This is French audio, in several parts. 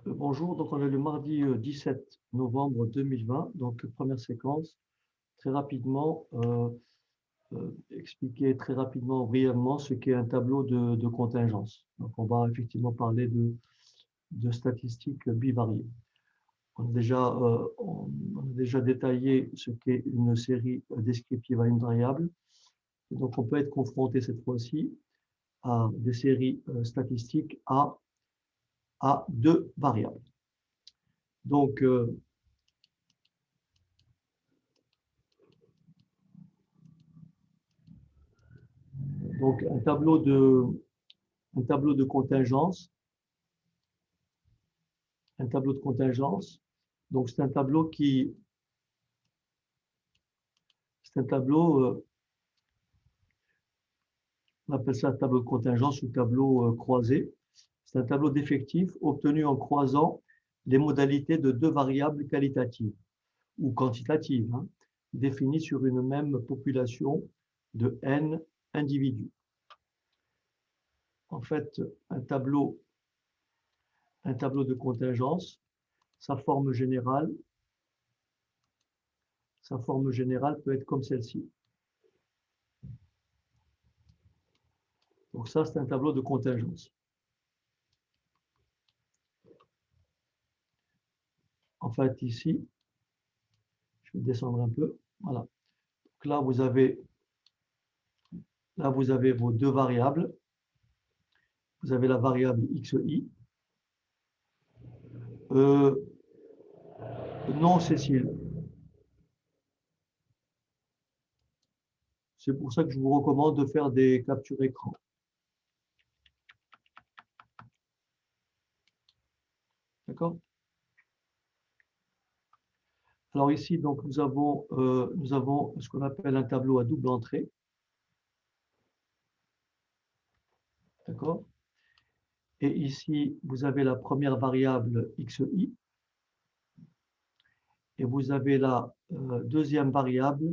Bonjour, donc on est le mardi 17 novembre 2020, donc première séquence. Très rapidement, expliquer très rapidement, brièvement, ce qu'est un tableau de contingence. Donc on va effectivement parler de statistiques bivariées. On a déjà détaillé ce qu'est une série descriptive à une variable. Et donc on peut être confronté cette fois-ci à des séries statistiques à deux variables. Donc, un tableau de contingence. Un tableau de contingence. Donc, c'est un tableau on appelle ça un tableau de contingence ou tableau croisé. C'est un tableau d'effectifs obtenu en croisant les modalités de deux variables qualitatives ou quantitatives, définies sur une même population de n individus. En fait, un tableau de contingence, sa forme générale peut être comme celle-ci. Donc ça, c'est un tableau de contingence. En fait, ici, je vais descendre un peu. Voilà. Donc là, vous avez vos deux variables. Vous avez la variable xi. Non, Cécile. C'est pour ça que je vous recommande de faire des captures écran. D'accord? Alors ici, donc, nous avons ce qu'on appelle un tableau à double entrée. D'accord? Et ici, vous avez la première variable xi. Et vous avez la deuxième variable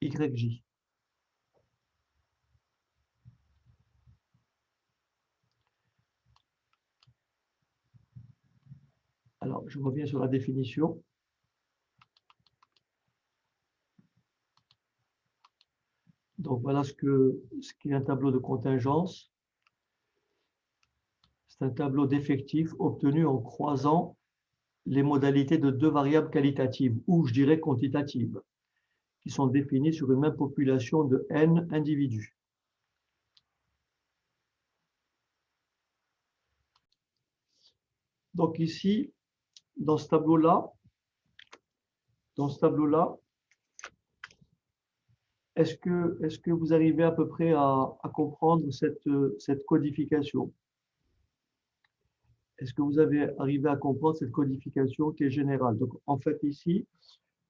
yj. Alors, je reviens sur la définition. Donc, voilà ce qu'est un tableau de contingence. C'est un tableau d'effectifs obtenu en croisant les modalités de deux variables qualitatives, ou je dirais quantitatives, qui sont définies sur une même population de n individus. Donc ici, dans ce tableau-là, est-ce que vous arrivez à peu près à comprendre cette codification? Est-ce que vous avez arrivé à comprendre cette codification qui est générale? Donc, en fait, ici,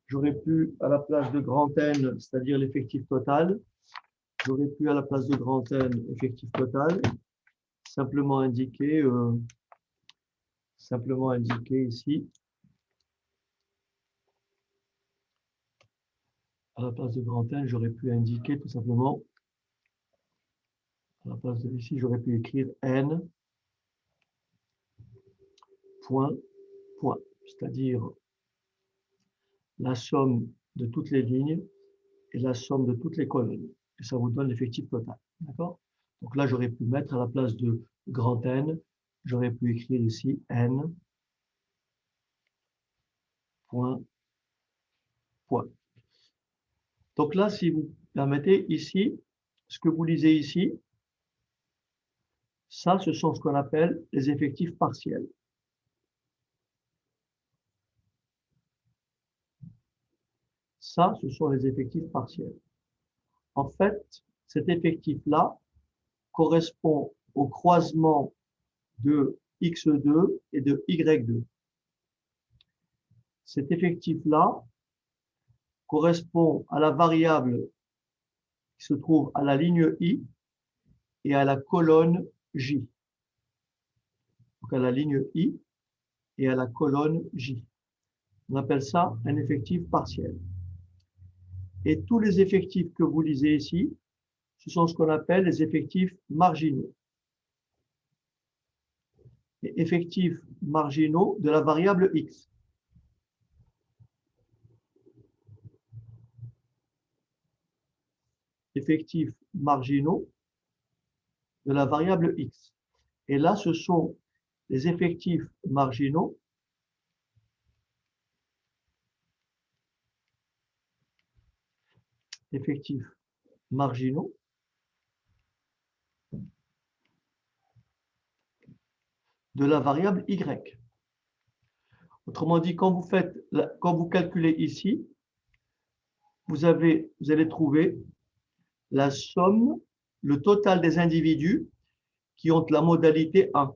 j'aurais pu, à la place de grand N, c'est-à-dire l'effectif total, j'aurais pu, à la place de grand N, effectif total, simplement indiquer ici, à la place de grand N, j'aurais pu indiquer tout simplement, à la place de ici, j'aurais pu écrire N, point, c'est-à-dire la somme de toutes les lignes et la somme de toutes les colonnes. Et ça vous donne l'effectif total. D'accord? Donc là, j'aurais pu mettre à la place de grand N, j'aurais pu écrire ici N, point. Donc là, si vous permettez, ici, ce que vous lisez ici, ça, ce sont ce qu'on appelle les effectifs partiels. Ça, ce sont les effectifs partiels. En fait, cet effectif-là correspond au croisement de x2 et de y2. Cet effectif-là correspond à la variable qui se trouve à la ligne I et à la colonne J. Donc à la ligne I et à la colonne J. On appelle ça un effectif partiel. Et tous les effectifs que vous lisez ici, ce sont ce qu'on appelle les effectifs marginaux. et effectifs marginaux de la variable x. Effectifs marginaux de la variable x. Et là, ce sont les effectifs marginaux de la variable y. Autrement dit, quand vous calculez ici, vous allez trouver la somme, le total des individus qui ont la modalité 1.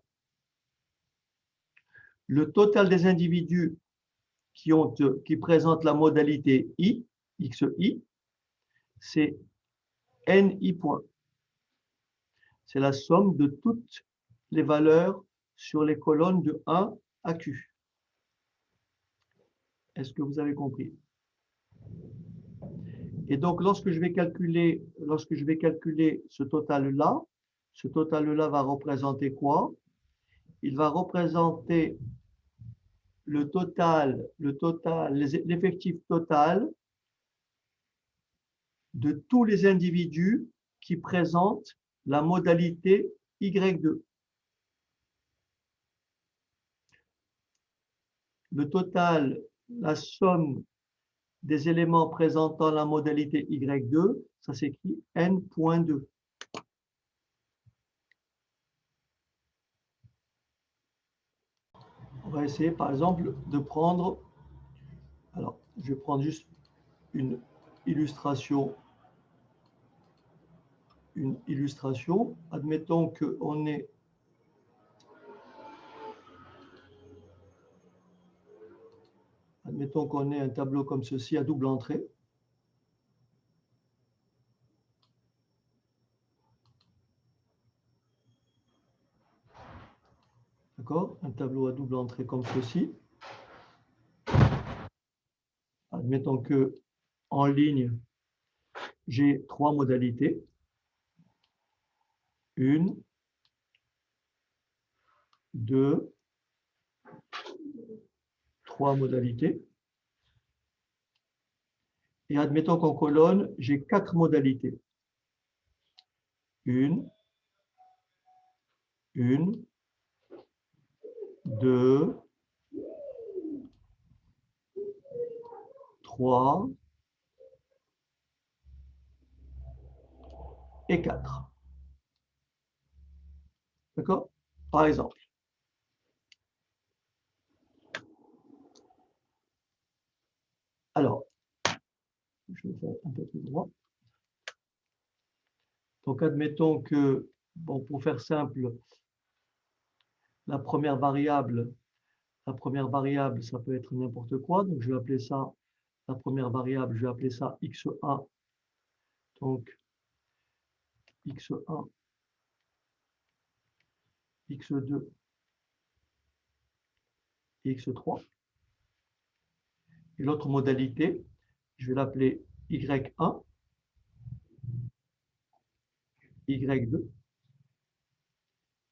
Le total des individus qui présentent la modalité i, xi, c'est ni points. C'est la somme de toutes les valeurs sur les colonnes de 1 à q. Est-ce que vous avez compris? Et donc, lorsque je vais calculer ce total-là va représenter quoi? Il va représenter l'effectif total de tous les individus qui présentent la modalité Y2. Le total, la somme des éléments présentant la modalité Y2, ça s'écrit n.2. On va essayer par exemple de prendre, alors je vais prendre juste une illustration. Admettons qu'on ait un tableau comme ceci à double entrée. D'accord? Un tableau à double entrée comme ceci. Admettons que en ligne, j'ai 3 modalités. 1, 2, 3 modalités. Et admettons qu'en colonne, j'ai 4 modalités. 1, 2, 3 et 4. D'accord? Par exemple. Alors, je vais faire un peu plus droit. Donc, admettons que, bon, pour faire simple, la première variable, ça peut être n'importe quoi. Donc, je vais appeler ça, la première variable, je vais appeler ça x1. Donc, x1, x2 et x3. Et l'autre modalité, je vais l'appeler y1, y2,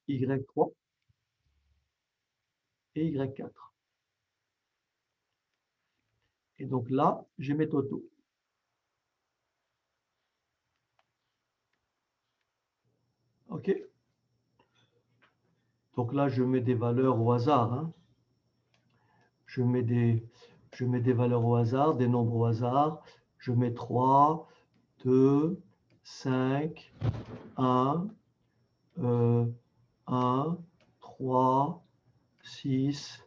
y3 et y4. Et donc là, j'ai mes totaux. OK? Donc là, je mets des valeurs au hasard. Hein. Je mets des valeurs au hasard, des nombres au hasard. Je mets 3, 2, 5, 1, 1, 3, 6,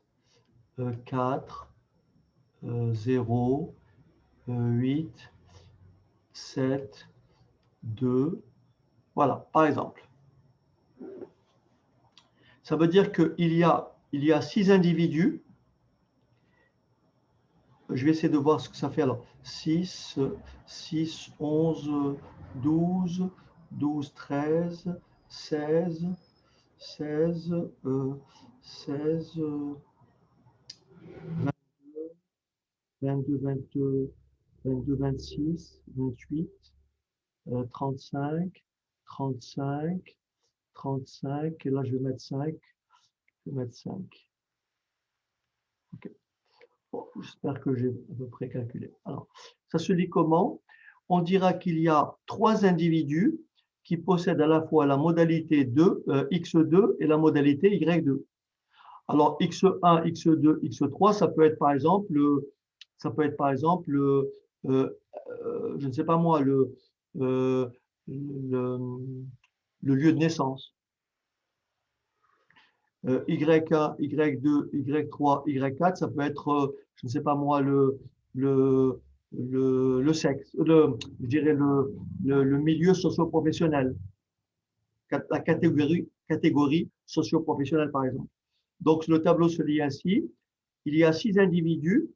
4, 0, 8, 7, 2. Voilà, par exemple. Ça veut dire qu'il y a 6 individus. Je vais essayer de voir ce que ça fait. Alors, 6, 11, 12, 12, 13, 16, 16, 16, 22, 22, 22, 26, 28, 35, 35, 35, et là je vais mettre 5, Je vais mettre 5. OK. Bon, j'espère que j'ai à peu près calculé. Alors, ça se dit comment? On dira qu'il y a 3 individus qui possèdent à la fois la modalité 2, x2 et la modalité y2. Alors, x1, x2, x3, ça peut être par exemple, je ne sais pas moi, euh, le, le lieu de naissance. Y1, Y2, Y3, Y4, ça peut être, je ne sais pas moi, le, le sexe, je dirais le milieu socio-professionnel, la catégorie socio-professionnelle par exemple. Donc le tableau se lit ainsi. Il y a 6 individus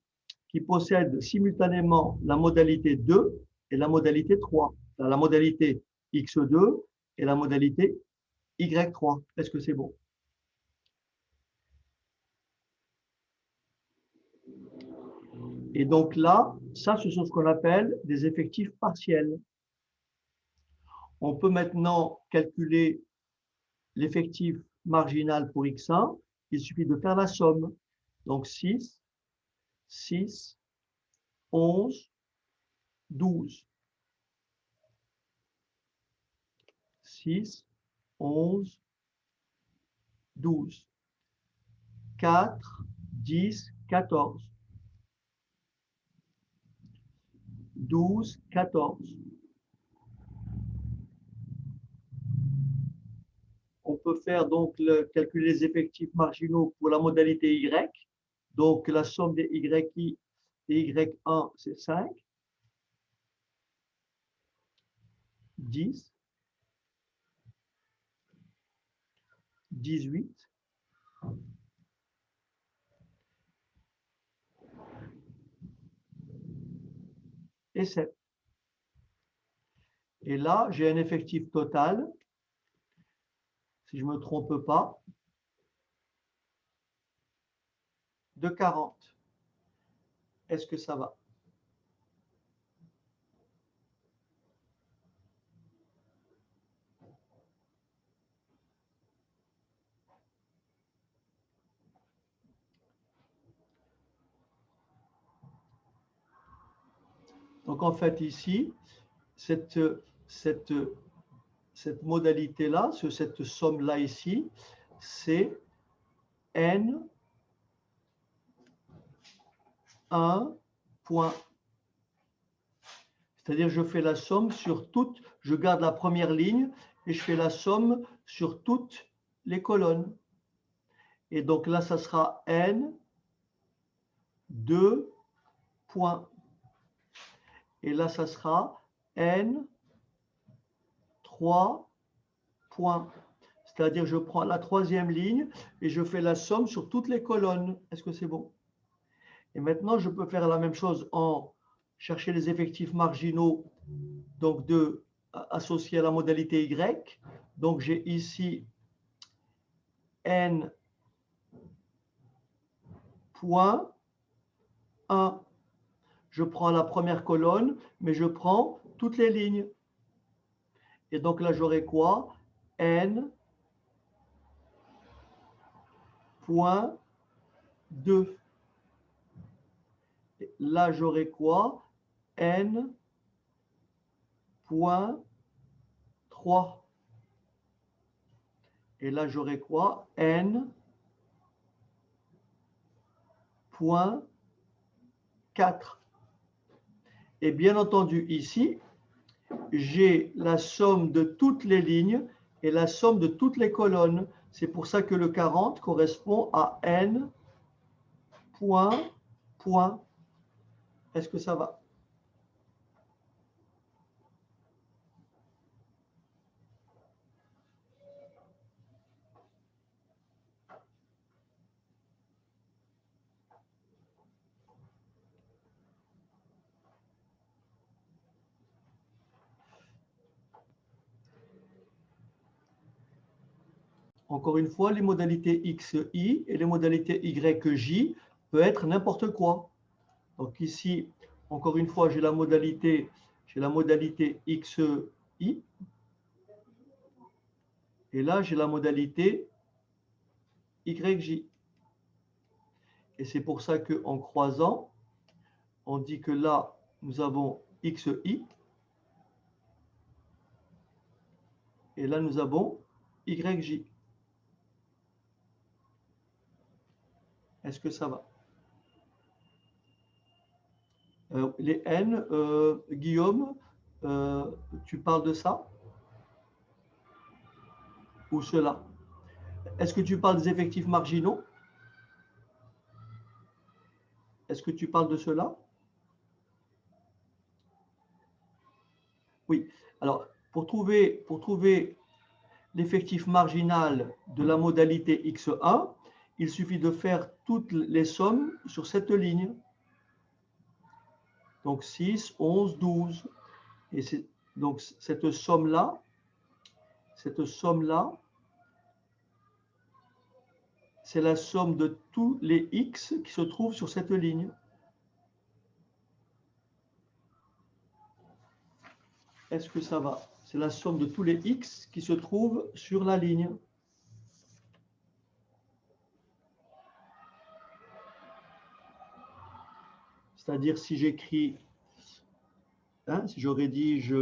qui possèdent simultanément la modalité 2 et la modalité 3. La modalité X2 et la modalité Y3. Est-ce que c'est bon? Et donc là, ça, ce sont ce qu'on appelle des effectifs partiels. On peut maintenant calculer l'effectif marginal pour x1. Il suffit de faire la somme. Donc 6, 6, 11, 12. 6, 11, 12. 4, 10, 14. 12, 14. On peut faire donc calculer les effectifs marginaux pour la modalité Y. Donc la somme des YI et Y1, c'est 5, 10, 18, et 7. Et là, j'ai un effectif total, si je ne me trompe pas, de 40. Est-ce que ça va? Donc en fait ici, cette modalité-là, cette somme-là ici, c'est N 1 point. C'est-à-dire je fais la somme sur toutes, je garde la première ligne et je fais la somme sur toutes les colonnes. Et donc là, ça sera N 2 points. Et là, ça sera N 3 points. C'est-à-dire je prends la troisième ligne et je fais la somme sur toutes les colonnes. Est-ce que c'est bon? Et maintenant, je peux faire la même chose en chercher les effectifs marginaux, donc associés à la modalité Y. Donc j'ai ici N point 1. Je prends la première colonne, mais je prends toutes les lignes. Et donc là, j'aurai quoi? N point 2. Là, j'aurai quoi? N point 3. Et là, j'aurai quoi? N point 4. Et bien entendu, ici, j'ai la somme de toutes les lignes et la somme de toutes les colonnes. C'est pour ça que le 40 correspond à N point, point. Est-ce que ça va? Encore une fois, les modalités XI et les modalités YJ peuvent être n'importe quoi. Donc ici, encore une fois, j'ai la modalité XI. Et là, j'ai la modalité YJ. Et c'est pour ça qu'en croisant, on dit que là, nous avons XI. Et là, nous avons YJ. Est-ce que ça va? Les N, Guillaume, tu parles de ça? Ou cela? Est-ce que tu parles des effectifs marginaux? Est-ce que tu parles de cela? Oui. Alors, pour trouver l'effectif marginal de la modalité X1, il suffit de faire toutes les sommes sur cette ligne. Donc 6, 11, 12. Et donc cette somme-là, c'est la somme de tous les X qui se trouvent sur cette ligne. Est-ce que ça va? C'est la somme de tous les X qui se trouvent sur la ligne. C'est-à-dire si j'écris, si je rédige,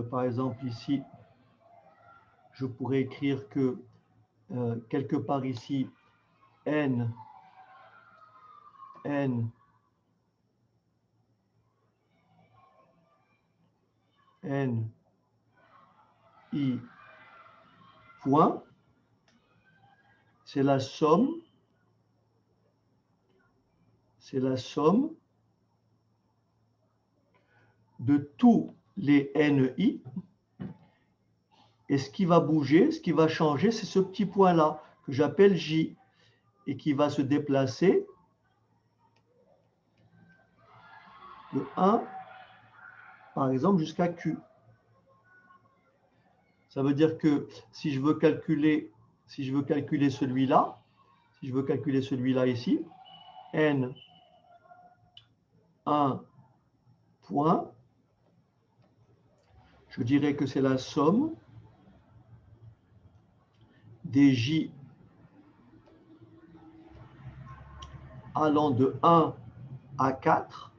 par exemple ici, je pourrais écrire que quelque part ici, N, I, point, c'est la somme de tous les NI. Et ce qui va bouger, ce qui va changer, c'est ce petit point-là que j'appelle J et qui va se déplacer de 1, par exemple, jusqu'à Q. Ça veut dire que si je veux calculer celui-là, ici, N 1 point, je dirais que c'est la somme des J allant de 1 à 4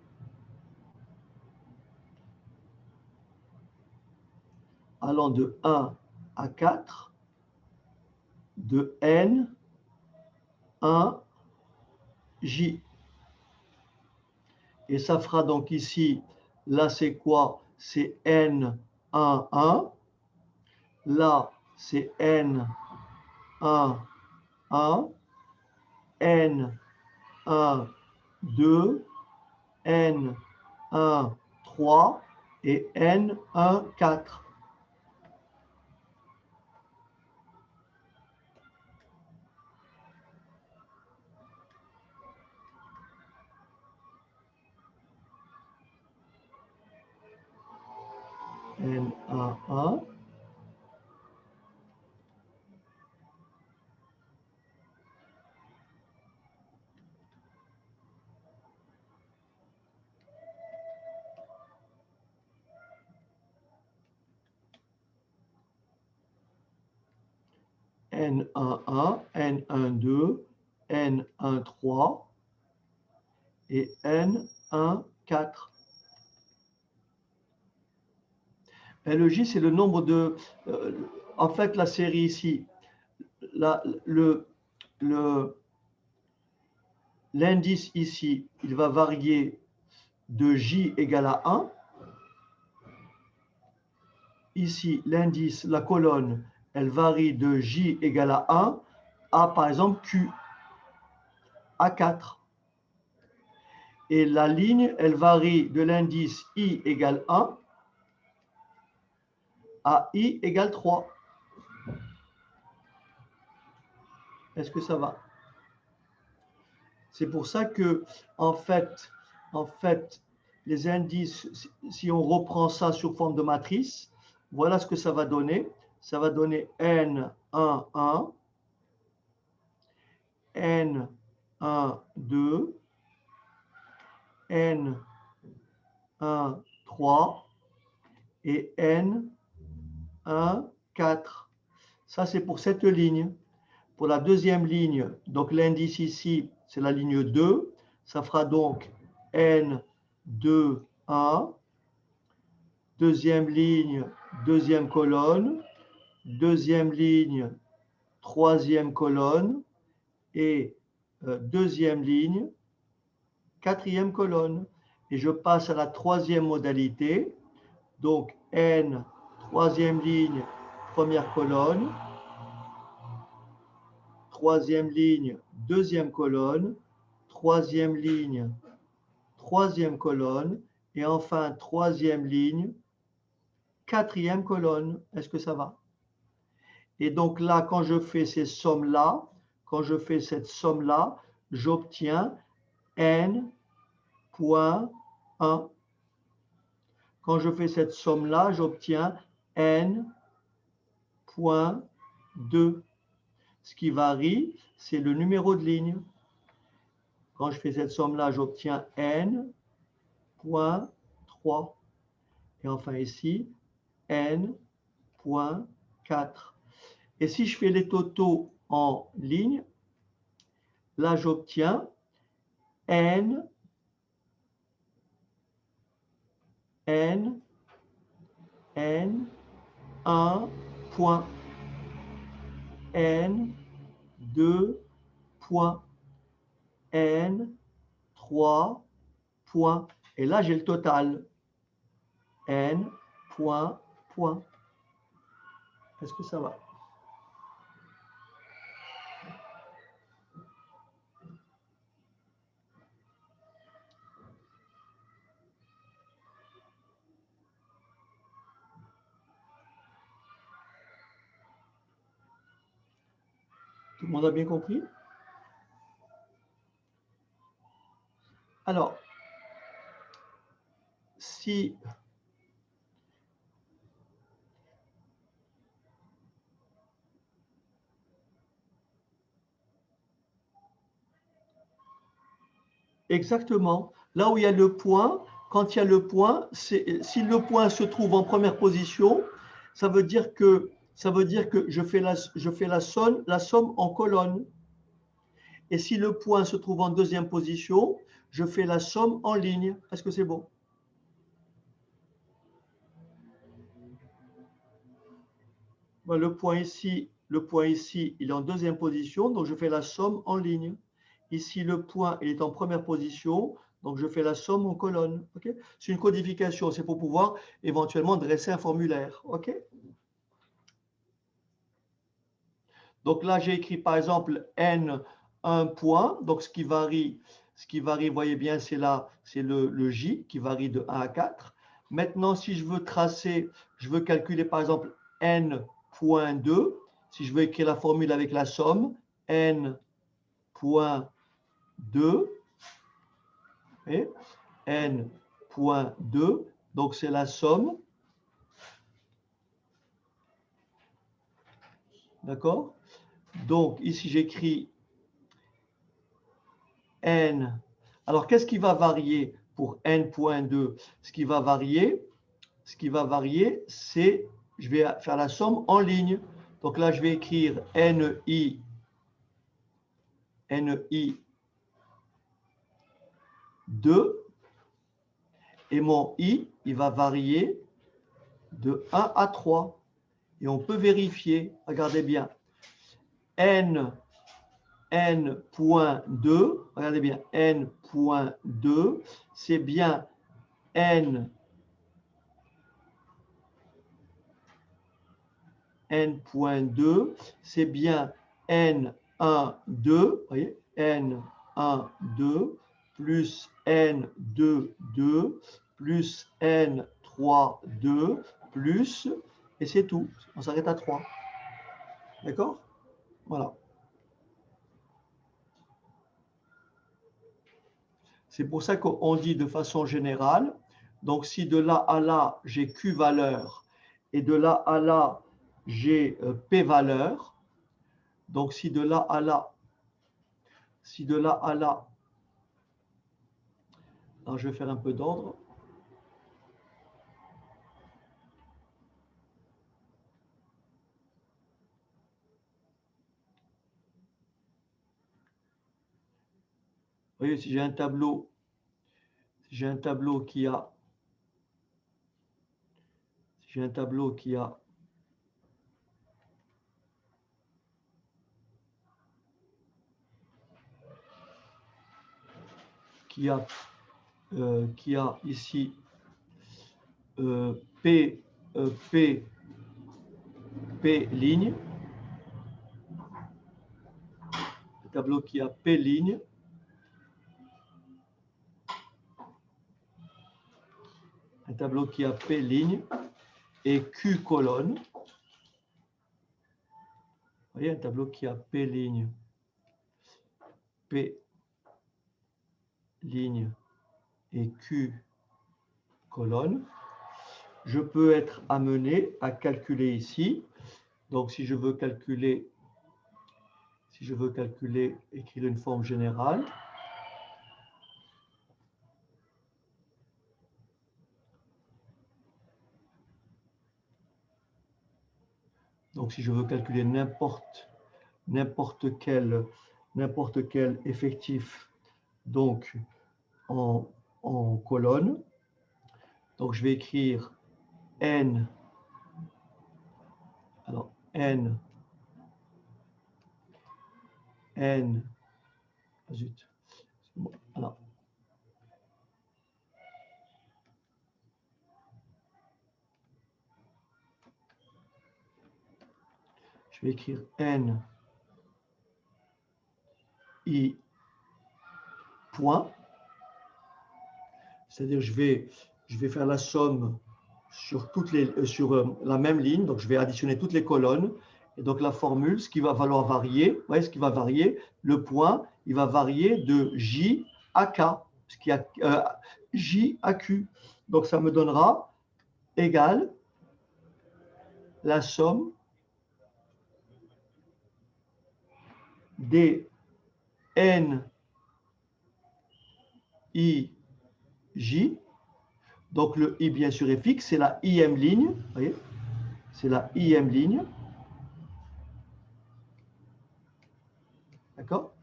de N 1 J. Et ça fera donc ici, là c'est quoi? C'est N 1, 1. Là c'est N 1, 1. N 1, 2. N 1, 3. Et N 1, 4. N 1, 1. N11, N12, N13 et N14. Et le J, c'est le nombre de... en fait, la série ici, l'indice ici, il va varier de J égale à 1. Ici, l'indice, la colonne, elle varie de J égale à 1 à, par exemple, Q, à 4. Et la ligne, elle varie de l'indice I égale 1 à I égale 3. Est-ce que ça va? C'est pour ça que, en fait, les indices, si on reprend ça sous forme de matrice, voilà ce que ça va donner. Ça va donner N1, 1, N1, 2, N1, 3 et N1, 4. Ça, c'est pour cette ligne. Pour la deuxième ligne, donc l'indice ici, c'est la ligne 2. Ça fera donc N2, 1. Deuxième ligne, deuxième colonne. Deuxième ligne, troisième colonne. Et deuxième ligne, quatrième colonne. Et je passe à la troisième modalité. Donc N, troisième ligne, première colonne. Troisième ligne, deuxième colonne. Troisième ligne, troisième colonne. Et enfin, troisième ligne, quatrième colonne. Est-ce que ça va? Et donc là, quand je fais ces sommes-là, quand je fais cette somme-là, j'obtiens N point 1. Quand je fais cette somme-là, j'obtiens N point 2. Ce qui varie, c'est le numéro de ligne. Quand je fais cette somme-là, j'obtiens N point 3. Et enfin ici, N point 4. Et si je fais les totaux en ligne, là j'obtiens N, N, 1 point, N, 2 points, N, 3 points. Et là, j'ai le total. N, point, point. Est-ce que ça va? Tout le monde a bien compris? Alors, si exactement, là où il y a le point, quand il y a le point, si le point se trouve en première position, ça veut dire que je fais la somme en colonne. Et si le point se trouve en deuxième position, je fais la somme en ligne. Est-ce que c'est bon? Le point ici, il est en deuxième position, donc je fais la somme en ligne. Ici, le point il est en première position, donc je fais la somme en colonne. Okay, c'est une codification, c'est pour pouvoir éventuellement dresser un formulaire. Okay, donc là, j'ai écrit par exemple N, 1 point, donc ce qui varie, vous voyez bien, c'est là, c'est le J qui varie de 1 à 4. Maintenant, si je veux tracer, je veux calculer par exemple N point 2, si je veux écrire la formule avec la somme, N point 2, et N point 2, donc c'est la somme, d'accord? Donc ici j'écris N. Alors qu'est-ce qui va varier pour N.2? Ce qui va varier, c'est, je vais faire la somme en ligne. Donc là, je vais écrire NI 2, et mon I, il va varier de 1 à 3. Et on peut vérifier, regardez bien, N point 2, regardez bien, N.2, c'est bien N.2, c'est bien N1,2, voyez, N1,2 plus N2,2 plus N3,2 plus, et c'est tout, on s'arrête à 3. D'accord? Voilà. C'est pour ça qu'on dit de façon générale, donc si de là à là, j'ai Q valeur, et de là à là, j'ai P valeur, donc si de là à là, alors je vais faire un peu d'ordre. voyez, si j'ai un tableau qui a, qui a ici P ligne, un tableau qui a P ligne, un tableau qui a P ligne et Q colonne. Vous voyez, un tableau qui a P ligne et Q colonne. Je peux être amené à calculer ici. Donc, si je veux calculer, écrire une forme générale, donc si je veux calculer n'importe quel effectif, donc en colonne, donc je vais écrire n, alors n, zut, alors, je vais écrire n i point, c'est-à-dire je vais faire la somme sur la même ligne, donc je vais additionner toutes les colonnes, et donc la formule, ce qui va valoir varier, vous voyez ce qui va varier, le point, il va varier de J à K, ce qui a J à Q. Donc ça me donnera égal la somme des N I J. Donc le I bien sûr est fixe, c'est la IM ligne, vous voyez, c'est la IM ligne. D'accord?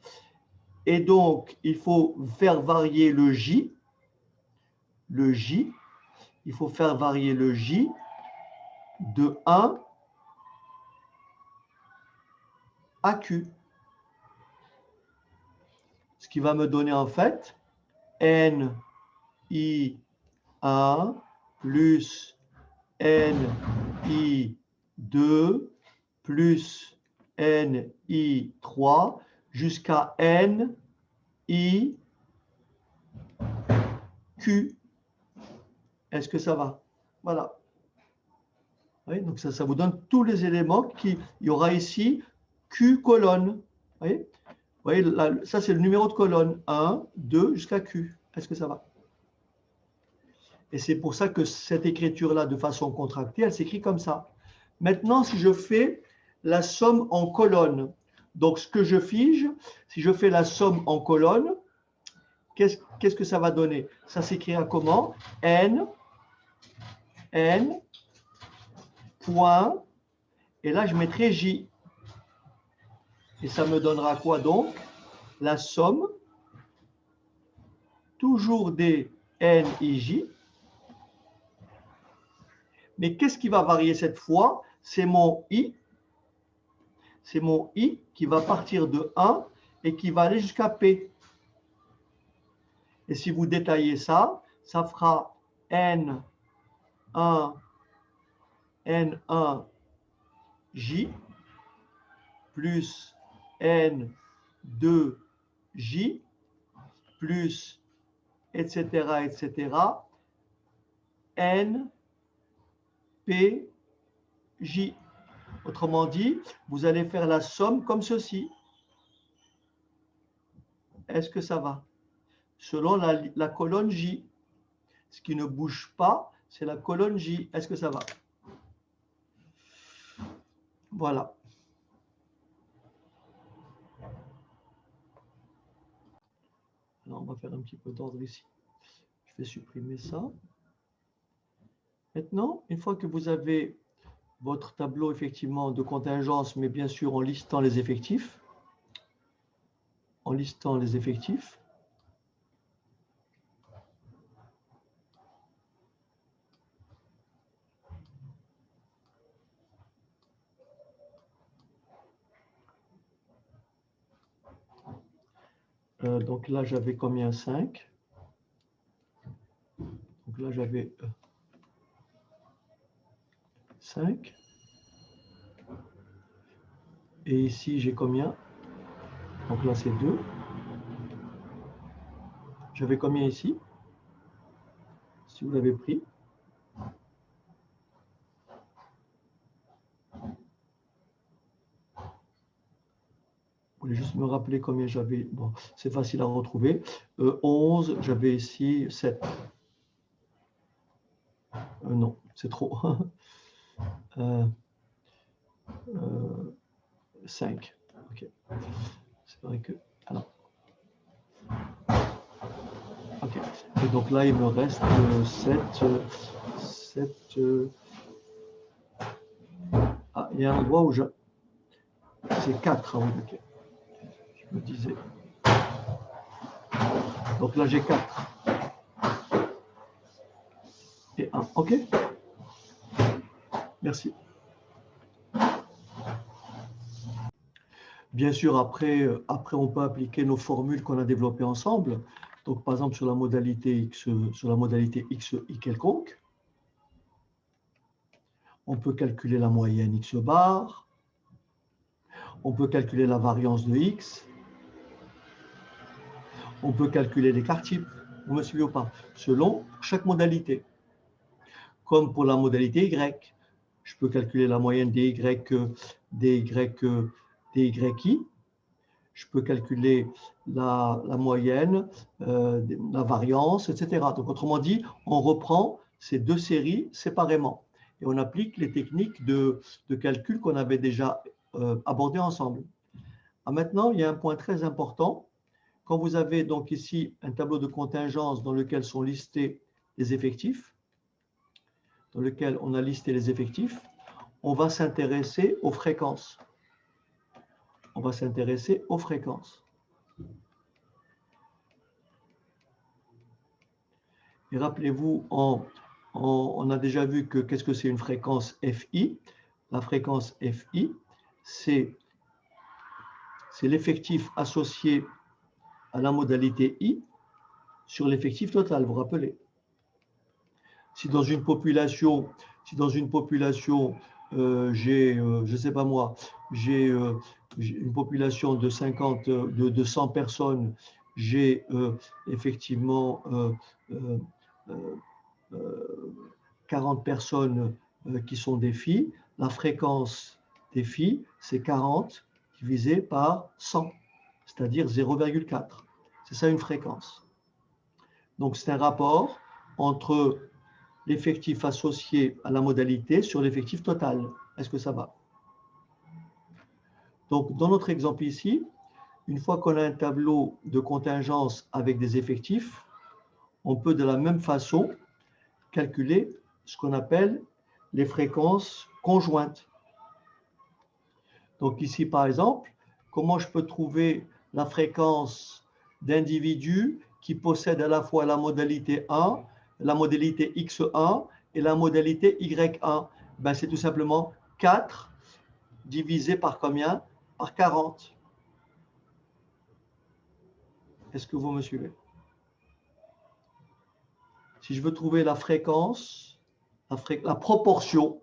Et donc, il faut faire varier le J. Il faut faire varier le J de 1 à Q. Ce qui va me donner en fait N I 1 plus N I 2 plus N I 3 jusqu'à N I Q. Est-ce que ça va? Voilà. Oui, donc ça vous donne tous les éléments qu'il y aura ici Q colonne. Vous voyez là, ça c'est le numéro de colonne 1, 2 jusqu'à Q. Est-ce que ça va? Et c'est pour ça que cette écriture-là, de façon contractée, elle s'écrit comme ça. Maintenant, si je fais la somme en colonne, donc ce que je fige, si je fais la somme en colonne, qu'est-ce que ça va donner? Ça s'écrira comment? N, point, et là je mettrai J. Et ça me donnera quoi donc? La somme, toujours des NIJ. Mais qu'est-ce qui va varier cette fois? C'est mon I. C'est mon I qui va partir de 1 et qui va aller jusqu'à P. Et si vous détaillez ça, ça fera N1, N1J plus N2J plus etc. N, P, J. Autrement dit, vous allez faire la somme comme ceci. Est-ce que ça va? Selon la colonne J. Ce qui ne bouge pas, c'est la colonne J. Est-ce que ça va? Voilà. Alors, on va faire un petit peu d'ordre ici. Je vais supprimer ça. Maintenant, une fois que vous avez votre tableau effectivement de contingence, mais bien sûr en listant les effectifs, Donc là, j'avais combien? 5. Donc là, j'avais 5. Et ici, j'ai combien? Donc là, c'est 2. J'avais combien ici? Si vous l'avez pris. Je voulais juste me rappeler combien j'avais. Bon, c'est facile à retrouver. 11, j'avais ici 7. Non, c'est trop. 5. Ok. C'est vrai que. Alors. Ok. Et donc là, il me reste 7. 7. Ah, il y a un endroit où je. C'est 4. Ah oui, ok. Je me disais. Donc là, j'ai 4. Et 1. Ok. Merci. Bien sûr, après, on peut appliquer nos formules qu'on a développées ensemble. Donc, par exemple, sur la modalité XI quelconque, on peut calculer la moyenne X bar, on peut calculer la variance de X, on peut calculer l'écart type, vous me suivez ou pas, selon chaque modalité. Comme pour la modalité Y, je peux calculer la moyenne des YI, je peux calculer la moyenne, la variance, etc. Donc, autrement dit, on reprend ces deux séries séparément et on applique les techniques de calcul qu'on avait déjà abordées ensemble. Maintenant, il y a un point très important. Quand vous avez donc ici un tableau de contingence dans lequel sont listés les effectifs, dans lequel on a listé les effectifs, on va s'intéresser aux fréquences. On va s'intéresser aux fréquences. Et rappelez-vous, on a déjà vu que qu'est-ce que c'est une fréquence FI. La fréquence FI, c'est l'effectif associé à la modalité I sur l'effectif total, vous vous rappelez. Si dans une population, j'ai, je ne sais pas moi, j'ai une population de 100 personnes, j'ai effectivement 40 personnes qui sont des filles. La fréquence des filles, c'est 40 divisé par 100, c'est-à-dire 0,4. C'est ça une fréquence. Donc c'est un rapport entre l'effectif associé à la modalité sur l'effectif total. Est-ce que ça va? Donc, dans notre exemple ici, une fois qu'on a un tableau de contingence avec des effectifs, on peut de la même façon calculer ce qu'on appelle les fréquences conjointes. Donc ici, par exemple, comment je peux trouver la fréquence d'individus qui possèdent à la fois la modalité 1, la modalité X1 et la modalité Y1? Ben, c'est tout simplement 4 divisé par combien? Par 40. Est-ce que vous me suivez? Si je veux trouver la fréquence, la proportion,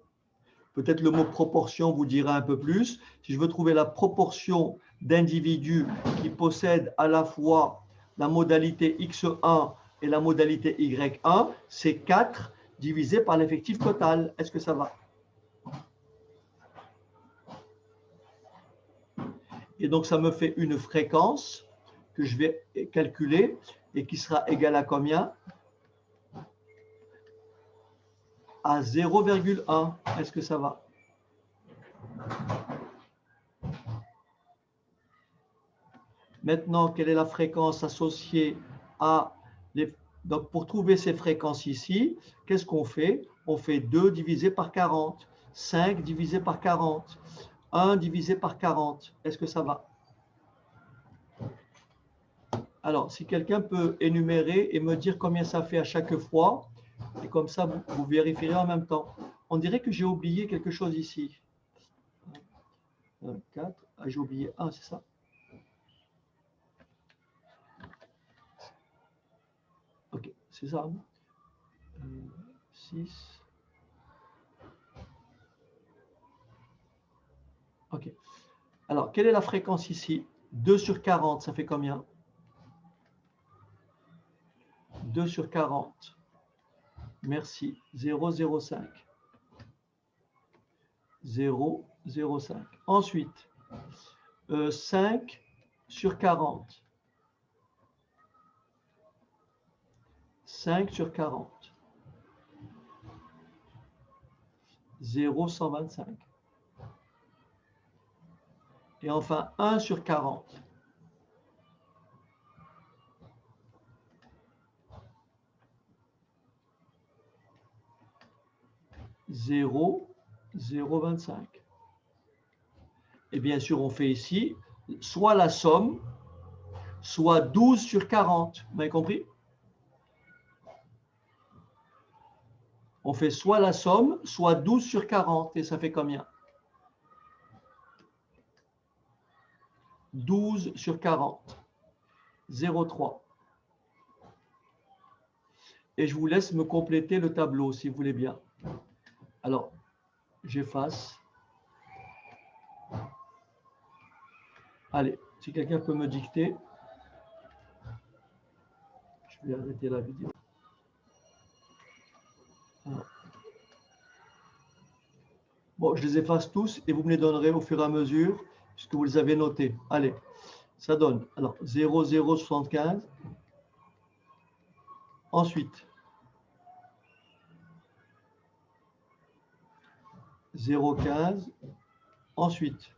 peut-être le mot proportion vous dira un peu plus. Si je veux trouver la proportion d'individus qui possèdent à la fois la modalité X1 et la modalité Y1, c'est 4 divisé par l'effectif total. Est-ce que ça va? Et donc, ça me fait une fréquence que je vais calculer et qui sera égale à combien? À 0,1. Est-ce que ça va? Maintenant, quelle est la fréquence associée à les... Donc, pour trouver ces fréquences ici, qu'est-ce qu'on fait? On fait 2 divisé par 40, 5 divisé par 40, 1 divisé par 40. Est-ce que ça va? Alors, si quelqu'un peut énumérer et me dire combien ça fait à chaque fois, et comme ça, vous vérifierez en même temps. On dirait que j'ai oublié quelque chose ici. 4, j'ai oublié 1, c'est ça? c'est ça, 6. OK. Alors, quelle est la fréquence ici? 2 sur 40, ça fait combien? 2 sur 40. Merci. 0,05. 0,05. Ensuite, 5 sur 40. 5 sur 40. 0,125. Et enfin, 1 sur 40. 0,025. Et bien sûr, on fait ici soit la somme, soit 12 sur 40. Vous m'avez compris? On fait soit la somme, soit 12 sur 40. Et ça fait combien? 12 sur 40. 0,3. Et je vous laisse me compléter le tableau, si vous voulez bien. Alors, j'efface. Allez, si quelqu'un peut me dicter, je vais arrêter la vidéo. Alors. Bon, je les efface tous et vous me les donnerez au fur et à mesure, puisque vous les avez notés. Allez, ça donne, alors, 0,075. Ensuite, 0,15. Ensuite,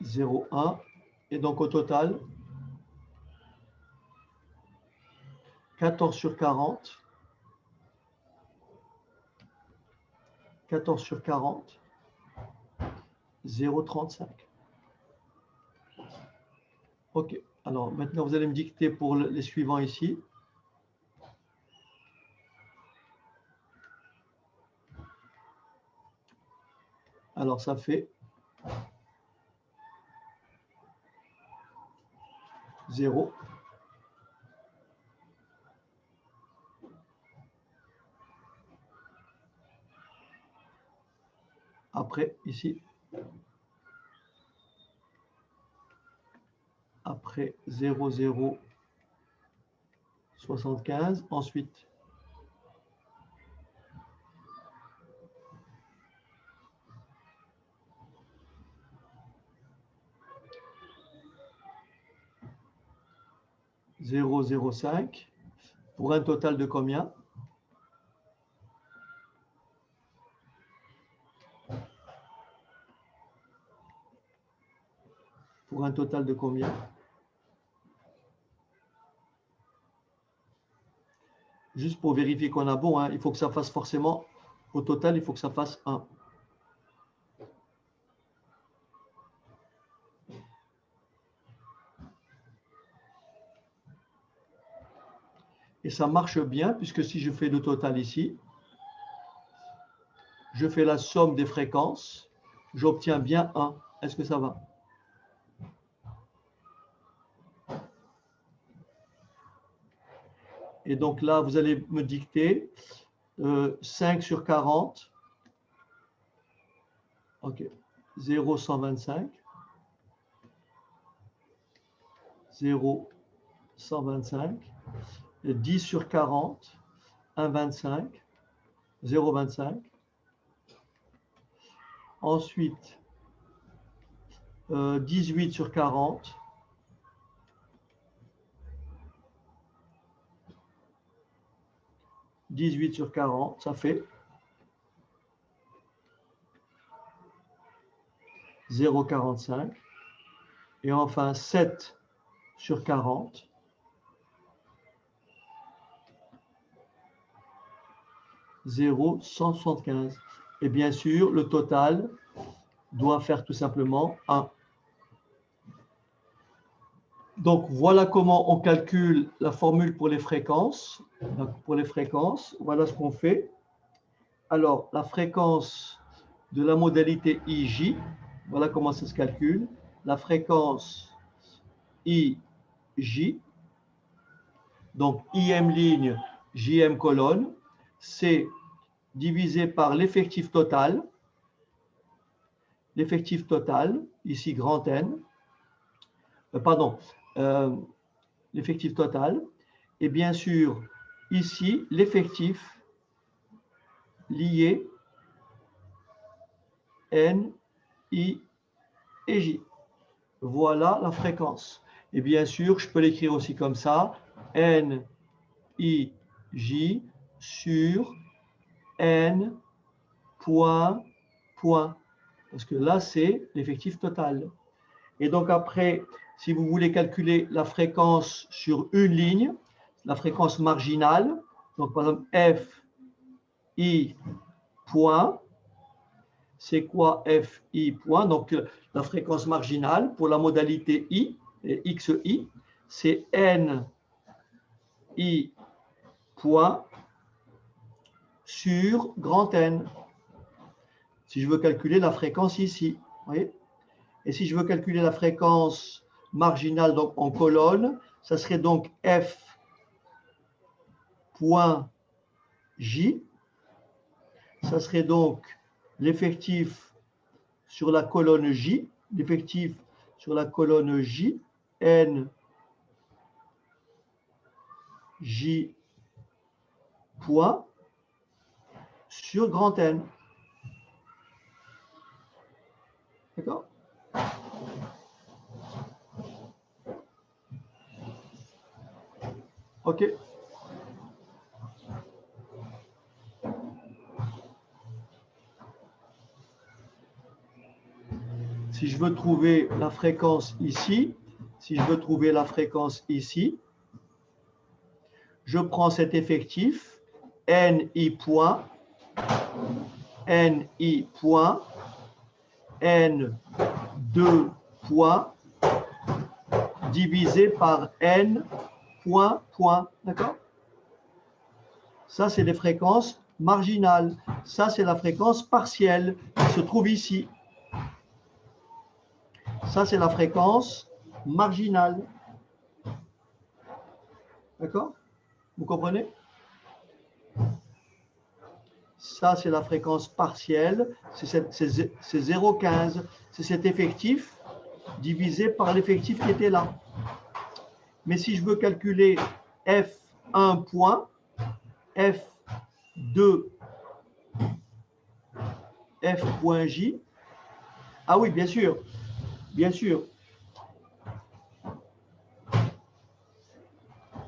0,1. Et donc, au total, 14 sur 40. 14 sur 40. 0,35. OK. Alors, maintenant, vous allez me dicter pour les suivants ici. Alors, ça fait 0. Après, ici. Après 0,075. Ensuite, 0,05 pour un total de combien? Pour un total de combien? Juste pour vérifier qu'on a bon, hein, il faut que ça fasse forcément, au total, il faut que ça fasse 1. Et ça marche bien, puisque si je fais le total ici, je fais la somme des fréquences, j'obtiens bien 1. Est-ce que ça va? Et donc là, vous allez me dicter 5 sur 40. OK. 0,125. 0,125. 10 sur 40. 1,25. 0,25. Ensuite, 18 sur 40. 18 sur 40, ça fait 0,45. Et enfin, 7 sur 40. 0,175. Et bien sûr, le total doit faire tout simplement 1. Donc, voilà comment on calcule la formule pour les fréquences. Donc, pour les fréquences, voilà ce qu'on fait. Alors, la fréquence de la modalité IJ. Voilà comment ça se calcule. La fréquence IJ, donc IM ligne, JM colonne, c'est divisé par l'effectif total. L'effectif total, ici grand N, l'effectif total, et bien sûr, ici, l'effectif lié N, I et J. Voilà la fréquence. Et bien sûr, je peux l'écrire aussi comme ça, N, I, J sur N, point, point. Parce que là, c'est l'effectif total. Et donc après, si vous voulez calculer la fréquence sur une ligne, la fréquence marginale, donc par exemple F, I, point, c'est quoi F, I, point? Donc la fréquence marginale pour la modalité I, et XI, c'est N, I, point, sur grand N. Si je veux calculer la fréquence ici, vous voyez? Et si je veux calculer la fréquence marginale donc en colonne, ça serait donc F point J. Ça serait donc l'effectif sur la colonne J, l'effectif sur la colonne J, N J point sur grand N. D'accord? OK. Si je veux trouver la fréquence ici, je prends cet effectif, NI point, NI point, N2 point, divisé par N point, point. D'accord? Ça, c'est les fréquences marginales. Ça, c'est la fréquence partielle qui se trouve ici. Ça, c'est la fréquence marginale. D'accord? Vous comprenez? Ça, c'est la fréquence partielle. C'est 0,15. C'est cet effectif divisé par l'effectif qui était là. Mais si je veux calculer F1 point, F2, F.J, ah oui, bien sûr, bien sûr.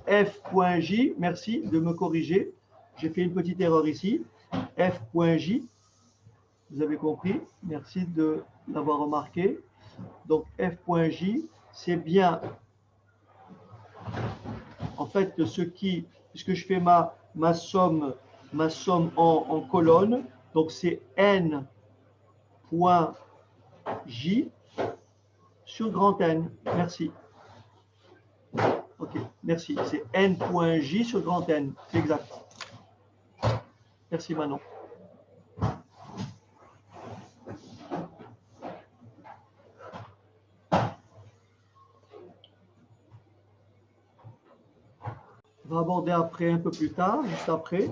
F.J, merci de me corriger. J'ai fait une petite erreur ici. F.J, vous avez compris. Merci de l'avoir remarqué. Donc F.J, c'est bien en fait ce qui, puisque je fais ma somme en colonne, donc c'est N.J sur grand N. Merci. Ok, merci. C'est N.J sur grand N. C'est exact. Merci Manon. On va aborder après, un peu plus tard, juste après,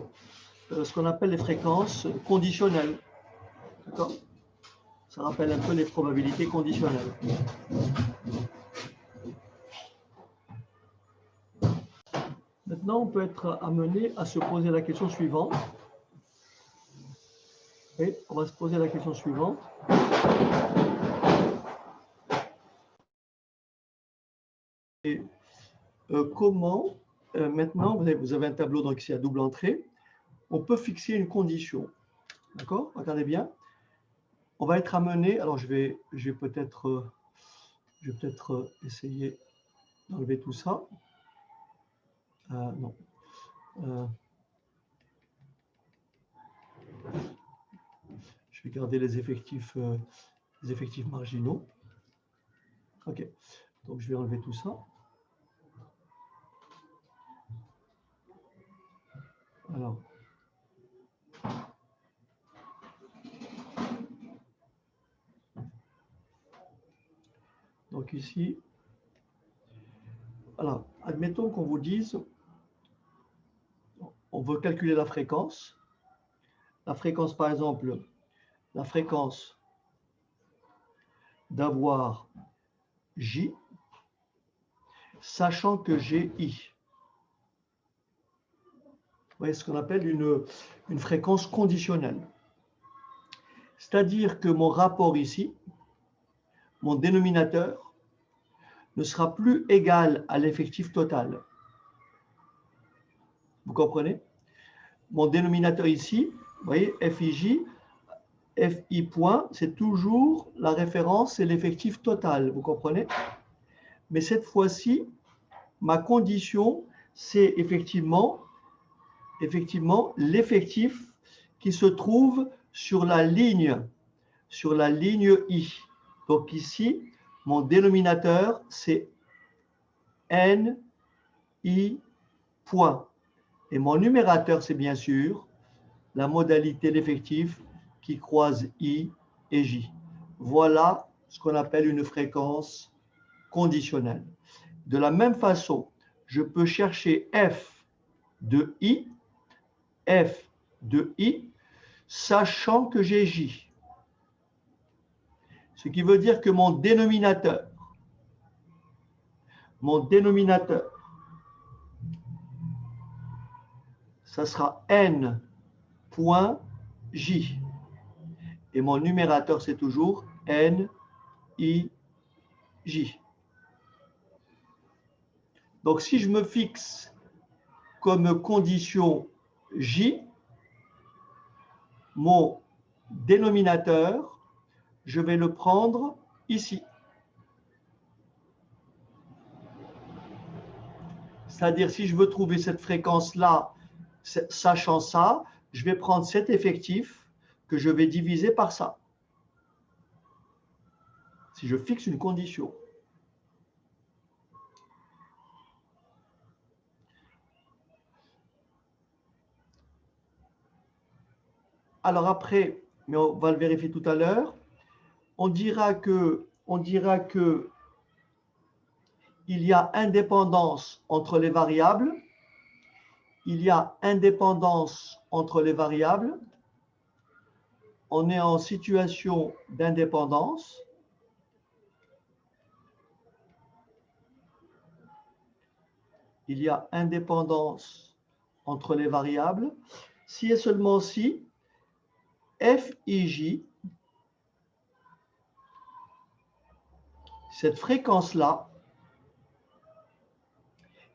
ce qu'on appelle les fréquences conditionnelles. D'accord? Ça rappelle un peu les probabilités conditionnelles. Maintenant, on peut être amené à se poser la question suivante. Et on va se poser la question suivante. Et, comment, maintenant, vous avez un tableau donc ici à double entrée, on peut fixer une condition. D'accord? Regardez bien. On va être amené, alors je vais peut-être essayer d'enlever tout ça. Non. Je vais garder les effectifs marginaux. OK. Donc, je vais enlever tout ça. Alors. Donc ici, voilà, admettons qu'on vous dise, on veut calculer la fréquence. La fréquence, par exemple, la fréquence d'avoir J, sachant que j'ai I. Vous voyez ce qu'on appelle une fréquence conditionnelle. C'est-à-dire que mon rapport ici, mon dénominateur, ne sera plus égal à l'effectif total. Vous comprenez? Mon dénominateur ici, vous voyez, FIJ, FI point, c'est toujours la référence, c'est l'effectif total. Vous comprenez? Mais cette fois-ci, ma condition, c'est effectivement l'effectif qui se trouve sur la ligne I. Donc ici, mon dénominateur, c'est NI point. Et mon numérateur, c'est bien sûr la modalité d'effectif qui croise I et J. Voilà ce qu'on appelle une fréquence conditionnelle. De la même façon, je peux chercher F de I, sachant que j'ai J. Ce qui veut dire que mon dénominateur, ça sera N point J. Et mon numérateur, c'est toujours N, I, J. Donc, si je me fixe comme condition J, mon dénominateur, je vais le prendre ici. C'est-à-dire, si je veux trouver cette fréquence-là, sachant ça, je vais prendre cet effectif que je vais diviser par ça. Si je fixe une condition. Alors après, mais on va le vérifier tout à l'heure, on dira que il y a indépendance entre les variables. Il y a indépendance entre les variables. On est en situation d'indépendance. Il y a indépendance entre les variables. Si et seulement si FIJ, cette fréquence-là,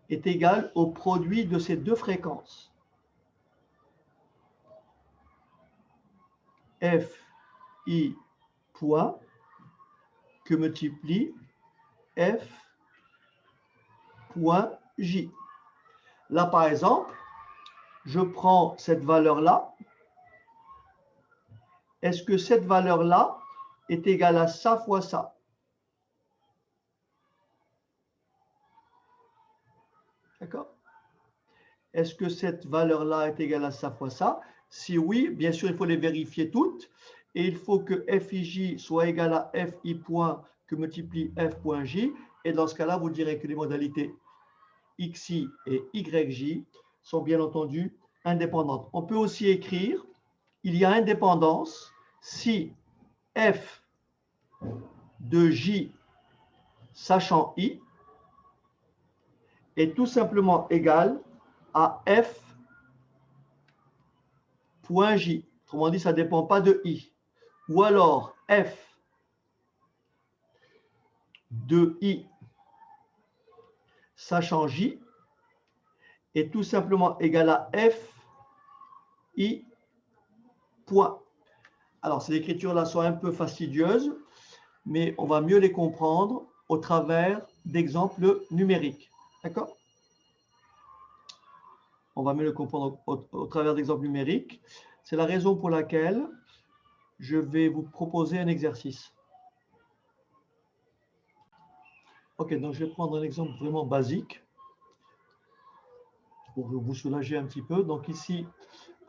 est égale au produit de ces deux fréquences. FI point que multiplie F point J. Là, par exemple, je prends cette valeur-là. Est-ce que cette valeur-là est égale à ça fois ça? D'accord? Est-ce que cette valeur-là est égale à ça fois ça? Si oui, bien sûr, il faut les vérifier toutes. Et il faut que FIJ soit égal à FI point que multiplie F point J. Et dans ce cas-là, vous direz que les modalités XI et YJ sont bien entendu indépendantes. On peut aussi écrire, il y a indépendance si F de J sachant I est tout simplement égal à F point J. Autrement dit, ça ne dépend pas de I. Ou alors F de I sachant J est tout simplement égal à F I point. Alors, ces écritures-là sont un peu fastidieuses, mais on va mieux les comprendre au travers d'exemples numériques. D'accord? On va mieux le comprendre au travers d'exemples numériques. C'est la raison pour laquelle je vais vous proposer un exercice. Ok, donc je vais prendre un exemple vraiment basique pour vous soulager un petit peu. Donc ici,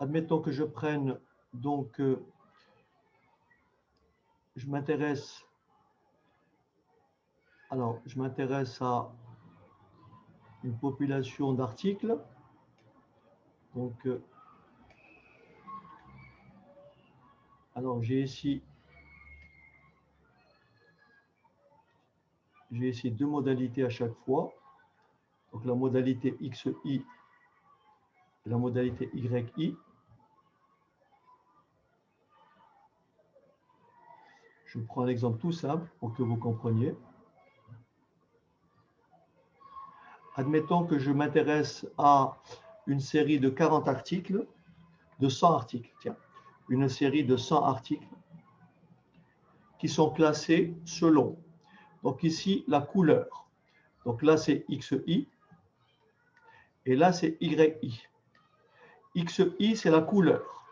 admettons que je prenne, donc, je m'intéresse Alors, je m'intéresse à une population d'articles. Donc, alors j'ai ici deux modalités à chaque fois. Donc, la modalité XI et la modalité YI. Je prends un exemple tout simple pour que vous compreniez. Admettons que je m'intéresse à une série de 40 articles, de 100 articles, tiens, une série de 100 articles qui sont classés selon, donc ici, la couleur. Donc là, c'est XI et là, c'est YI. XI, c'est la couleur.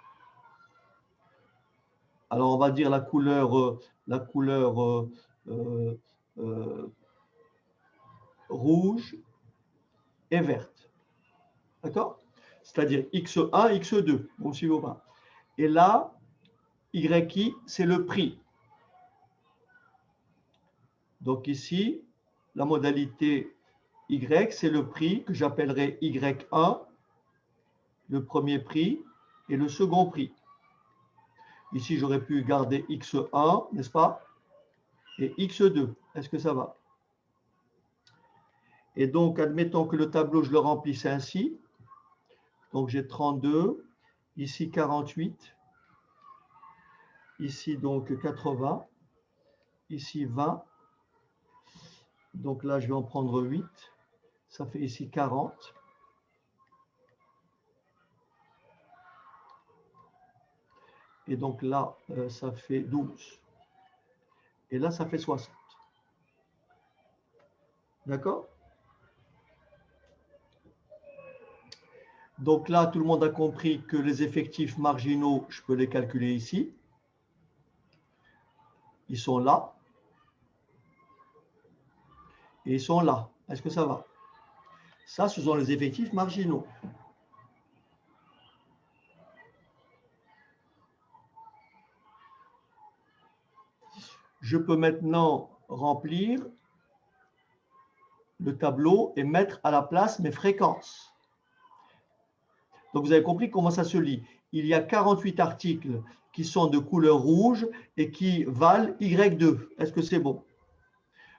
Alors, on va dire la couleur rouge et verte. D'accord? C'est-à-dire X1, X2. Vous me suivez pas? Et là, YI, c'est le prix. Donc ici, la modalité Y, c'est le prix que j'appellerai Y1, le premier prix, et le second prix. Ici, j'aurais pu garder X1, n'est-ce pas? Et X2. Est-ce que ça va? Et donc, admettons que le tableau, je le remplisse ainsi. Donc, j'ai 32, ici 48, ici donc 80, ici 20. Donc là, je vais en prendre 8. Ça fait ici 40. Et donc là, ça fait 12. Et là, ça fait 60. D'accord? Donc là, tout le monde a compris que les effectifs marginaux, je peux les calculer ici. Ils sont là. Et ils sont là. Est-ce que ça va? Ça, ce sont les effectifs marginaux. Je peux maintenant remplir le tableau et mettre à la place mes fréquences. Donc, vous avez compris comment ça se lit. Il y a 48 articles qui sont de couleur rouge et qui valent Y2. Est-ce que c'est bon?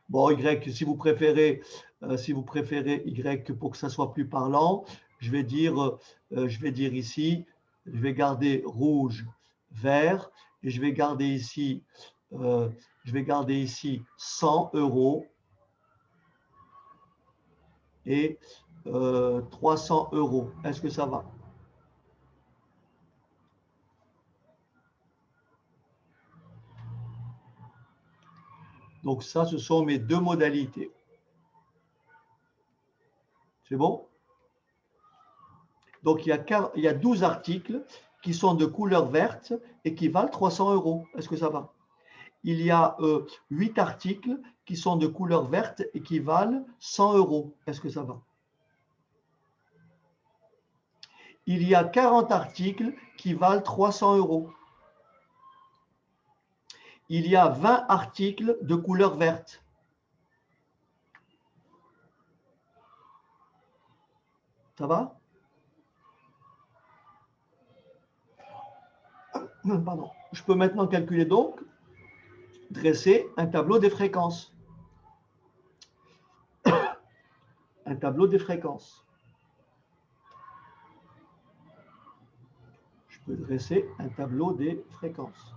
Bon, Y, si vous préférez Y pour que ça soit plus parlant, je vais dire ici, je vais garder rouge, vert, et je vais garder ici 100 € et 300 €. Est-ce que ça va? Donc ça, ce sont mes deux modalités. C'est bon? Donc il y a 12 articles qui sont de couleur verte et qui valent 300 €. Est-ce que ça va? Il y a 8 articles qui sont de couleur verte et qui valent 100 €. Est-ce que ça va? Il y a 40 articles qui valent 300 €. Il y a 20 articles de couleur verte. Ça va? Pardon. Je peux maintenant calculer donc, dresser un tableau des fréquences. Un tableau des fréquences. Je peux dresser un tableau des fréquences.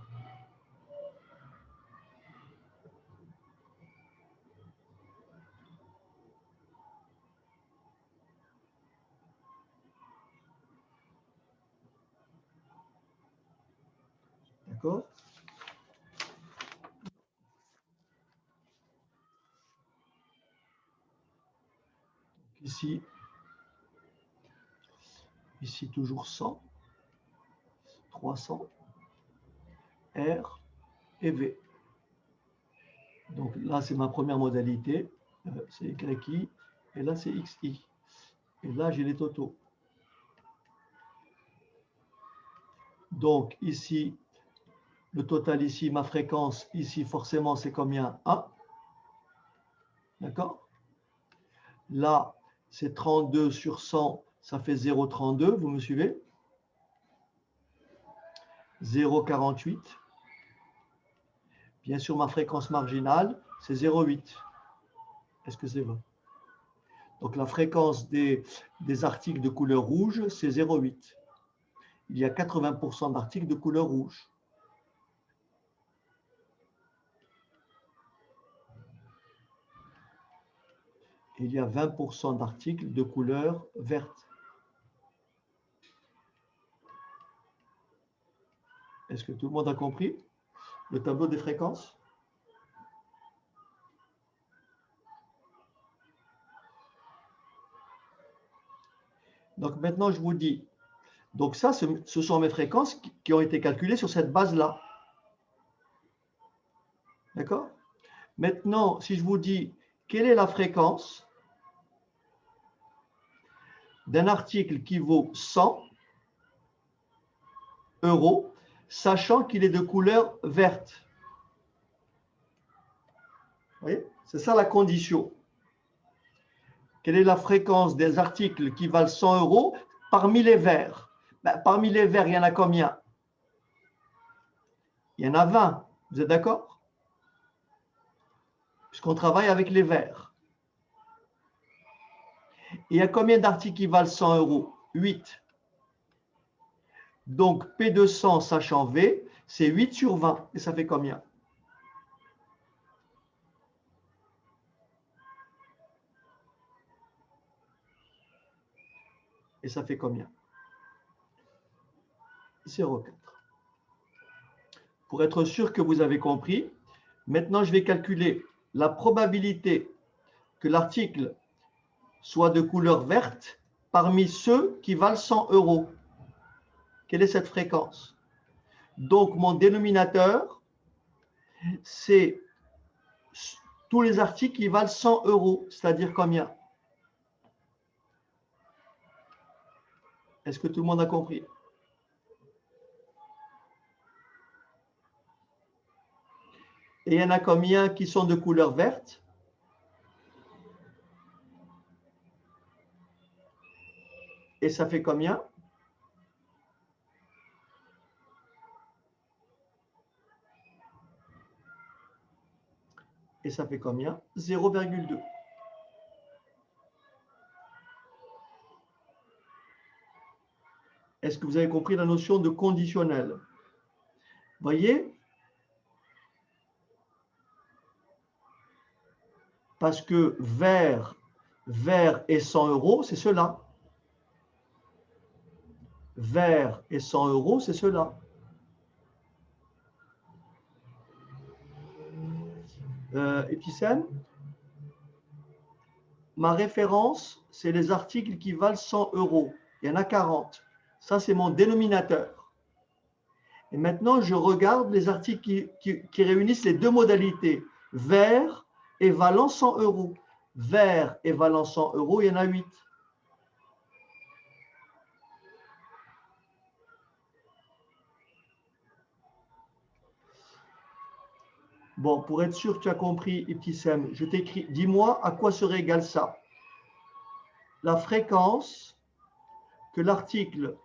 D'accord? Ici toujours 100, 300, R et V. Donc là, c'est ma première modalité, c'est YI, et là, c'est XI. Et là, j'ai les totaux. Donc ici, le total ici, ma fréquence ici, forcément, c'est combien? 1. D'accord? Là, c'est 32 sur 100, ça fait 0,32, vous me suivez? 0,48. Bien sûr, ma fréquence marginale, c'est 0,8. Est-ce que c'est vrai? Donc, la fréquence des articles de couleur rouge, c'est 0,8. Il y a 80% d'articles de couleur rouge. Il y a 20% d'articles de couleur verte. Est-ce que tout le monde a compris le tableau des fréquences? Donc maintenant, je vous dis, donc ça, ce sont mes fréquences qui ont été calculées sur cette base-là. D'accord? Maintenant, si je vous dis, quelle est la fréquence d'un article qui vaut 100 euros, sachant qu'il est de couleur verte? Vous voyez? C'est ça la condition. Quelle est la fréquence des articles qui valent 100 euros parmi les verts? Parmi les verts, il y en a combien? Il y en a 20. Vous êtes d'accord? Puisqu'on travaille avec les verts. Il y a combien d'articles qui valent 100 euros? 8. Donc, P de 100 sachant V, c'est 8 sur 20. Et ça fait combien? Et ça fait combien? 0,4. Pour être sûr que vous avez compris, maintenant je vais calculer la probabilité que l'article soit de couleur verte parmi ceux qui valent 100 euros. Quelle est cette fréquence? Donc, mon dénominateur, c'est tous les articles qui valent 100 euros, c'est-à-dire combien? Est-ce que tout le monde a compris? Et il y en a combien qui sont de couleur verte? Et ça fait combien? Et ça fait combien? 0,2. Est-ce que vous avez compris la notion de conditionnel? Voyez? Parce que vert et 100 euros, c'est cela. Vert et 100 euros, c'est cela. Épicène, ma référence, c'est les articles qui valent 100 euros. Il y en a 40. Ça, c'est mon dénominateur. Et maintenant, je regarde les articles qui réunissent les deux modalités. Vert et valant 100 euros. Vert et valant 100 euros, il y en a 8. Bon, pour être sûr que tu as compris, Ibtissem, je t'écris, dis-moi à quoi serait égal ça. La fréquence que l'article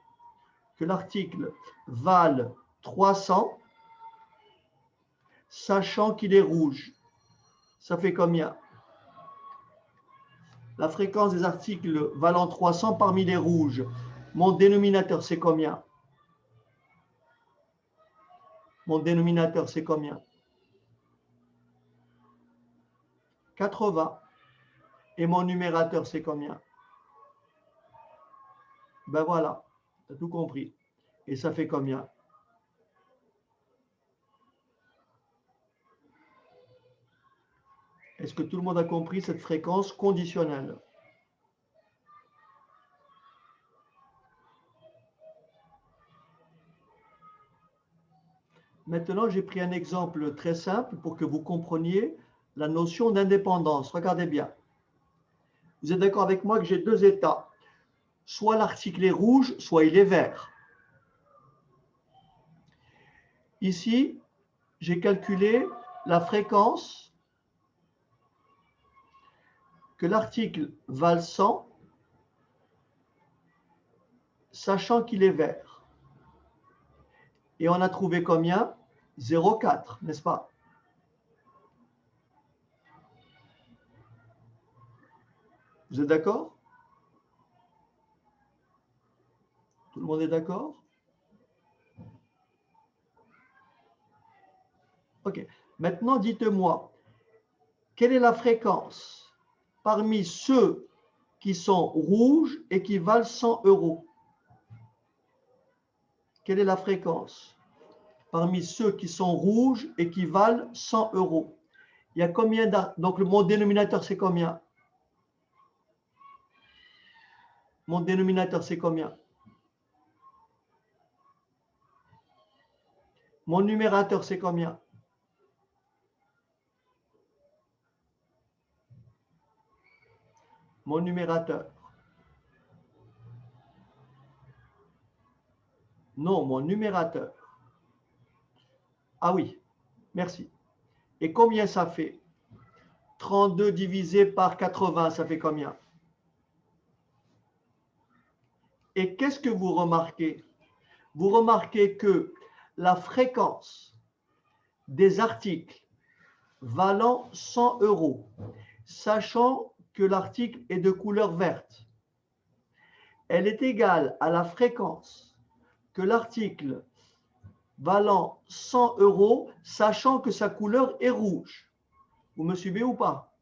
vale 300, sachant qu'il est rouge. Ça fait combien? La fréquence des articles valant 300 parmi les rouges. Mon dénominateur, c'est combien? Mon dénominateur, c'est combien? 80. Et mon numérateur, c'est combien? Ben voilà, tu as tout compris. Et ça fait combien? Est-ce que tout le monde a compris cette fréquence conditionnelle? Maintenant, j'ai pris un exemple très simple pour que vous compreniez la notion d'indépendance. Regardez bien. Vous êtes d'accord avec moi que j'ai deux états. Soit l'article est rouge, soit il est vert. Ici, j'ai calculé la fréquence que l'article vale 100, sachant qu'il est vert. Et on a trouvé combien? 0,4, n'est-ce pas? Vous êtes d'accord? Tout le monde est d'accord? Ok. Maintenant, dites-moi, quelle est la fréquence parmi ceux qui sont rouges et qui valent 100 euros? Quelle est la fréquence parmi ceux qui sont rouges et qui valent 100 euros? Il y a combien d'articles? Donc, mon dénominateur, c'est combien? Mon dénominateur, c'est combien? Mon numérateur, c'est combien? Mon numérateur. Non, mon numérateur. Ah oui, merci. Et combien ça fait? 32 divisé par 80, ça fait combien? Et qu'est-ce que vous remarquez? Vous remarquez que la fréquence des articles valant 100 euros, sachant que l'article est de couleur verte, elle est égale à la fréquence que l'article valant 100 euros, sachant que sa couleur est rouge. Vous me suivez ou pas?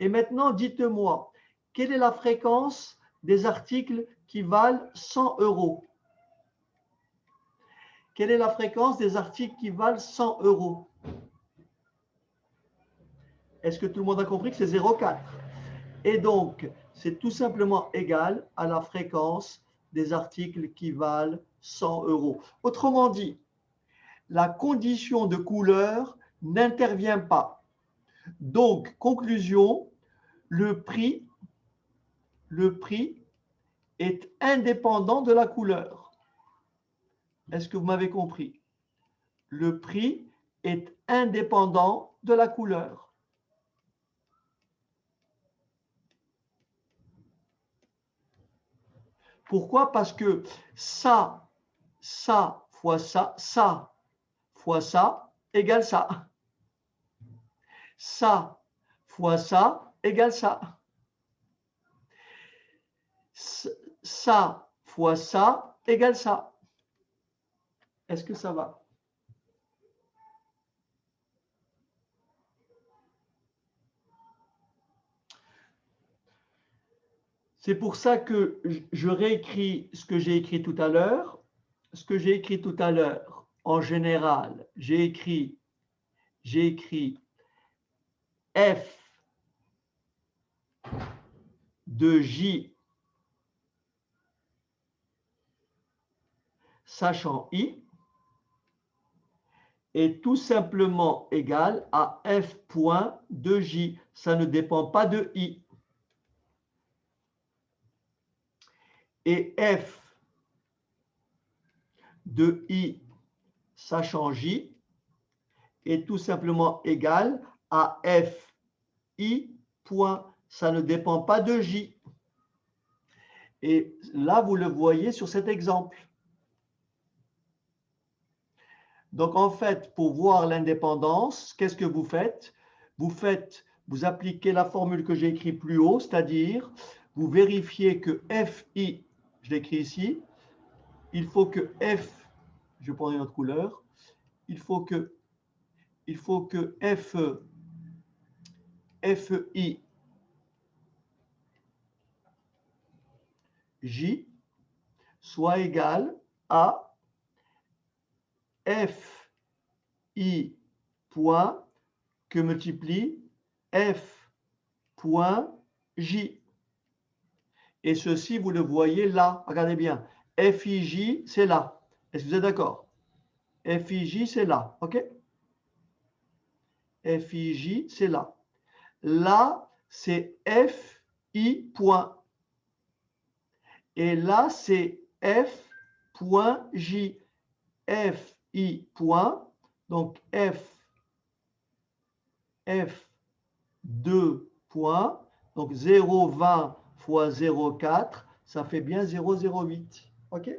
Et maintenant, dites-moi, quelle est la fréquence des articles qui valent 100 euros? Quelle est la fréquence des articles qui valent 100 euros? Est-ce que tout le monde a compris que c'est 0,4? Et donc, c'est tout simplement égal à la fréquence des articles qui valent 100 euros. Autrement dit, la condition de couleur n'intervient pas. Donc, conclusion, le prix est indépendant de la couleur. Est-ce que vous m'avez compris? Le prix est indépendant de la couleur. Pourquoi? Parce que ça fois ça fois ça égale ça. Ça fois ça égale ça. Ça fois ça égale ça. Est-ce que ça va? C'est pour ça que je réécris ce que j'ai écrit tout à l'heure. Ce que j'ai écrit tout à l'heure, en général, j'ai écrit F de J sachant I est tout simplement égal à F point de J. Ça ne dépend pas de I. Et F de I sachant J est tout simplement égal à F I point. Ça ne dépend pas de J. Et là, vous le voyez sur cet exemple. Donc, en fait, pour voir l'indépendance, qu'est-ce que vous faites? Vous appliquez la formule que j'ai écrite plus haut, c'est-à-dire, vous vérifiez que FI, je l'écris ici, il faut que F, je prends une autre couleur, il faut que FI J soit égal à FI point que multiplie F point J. Et ceci, vous le voyez là. Regardez bien. FIJ, c'est là. Est-ce que vous êtes d'accord? FIJ, c'est là. OK? FIJ, c'est là. Là, c'est FI point. Et là, c'est F point J. FI point. Donc, F 2 point. Donc 0,20 fois 0,4, ça fait bien 0,08. OK?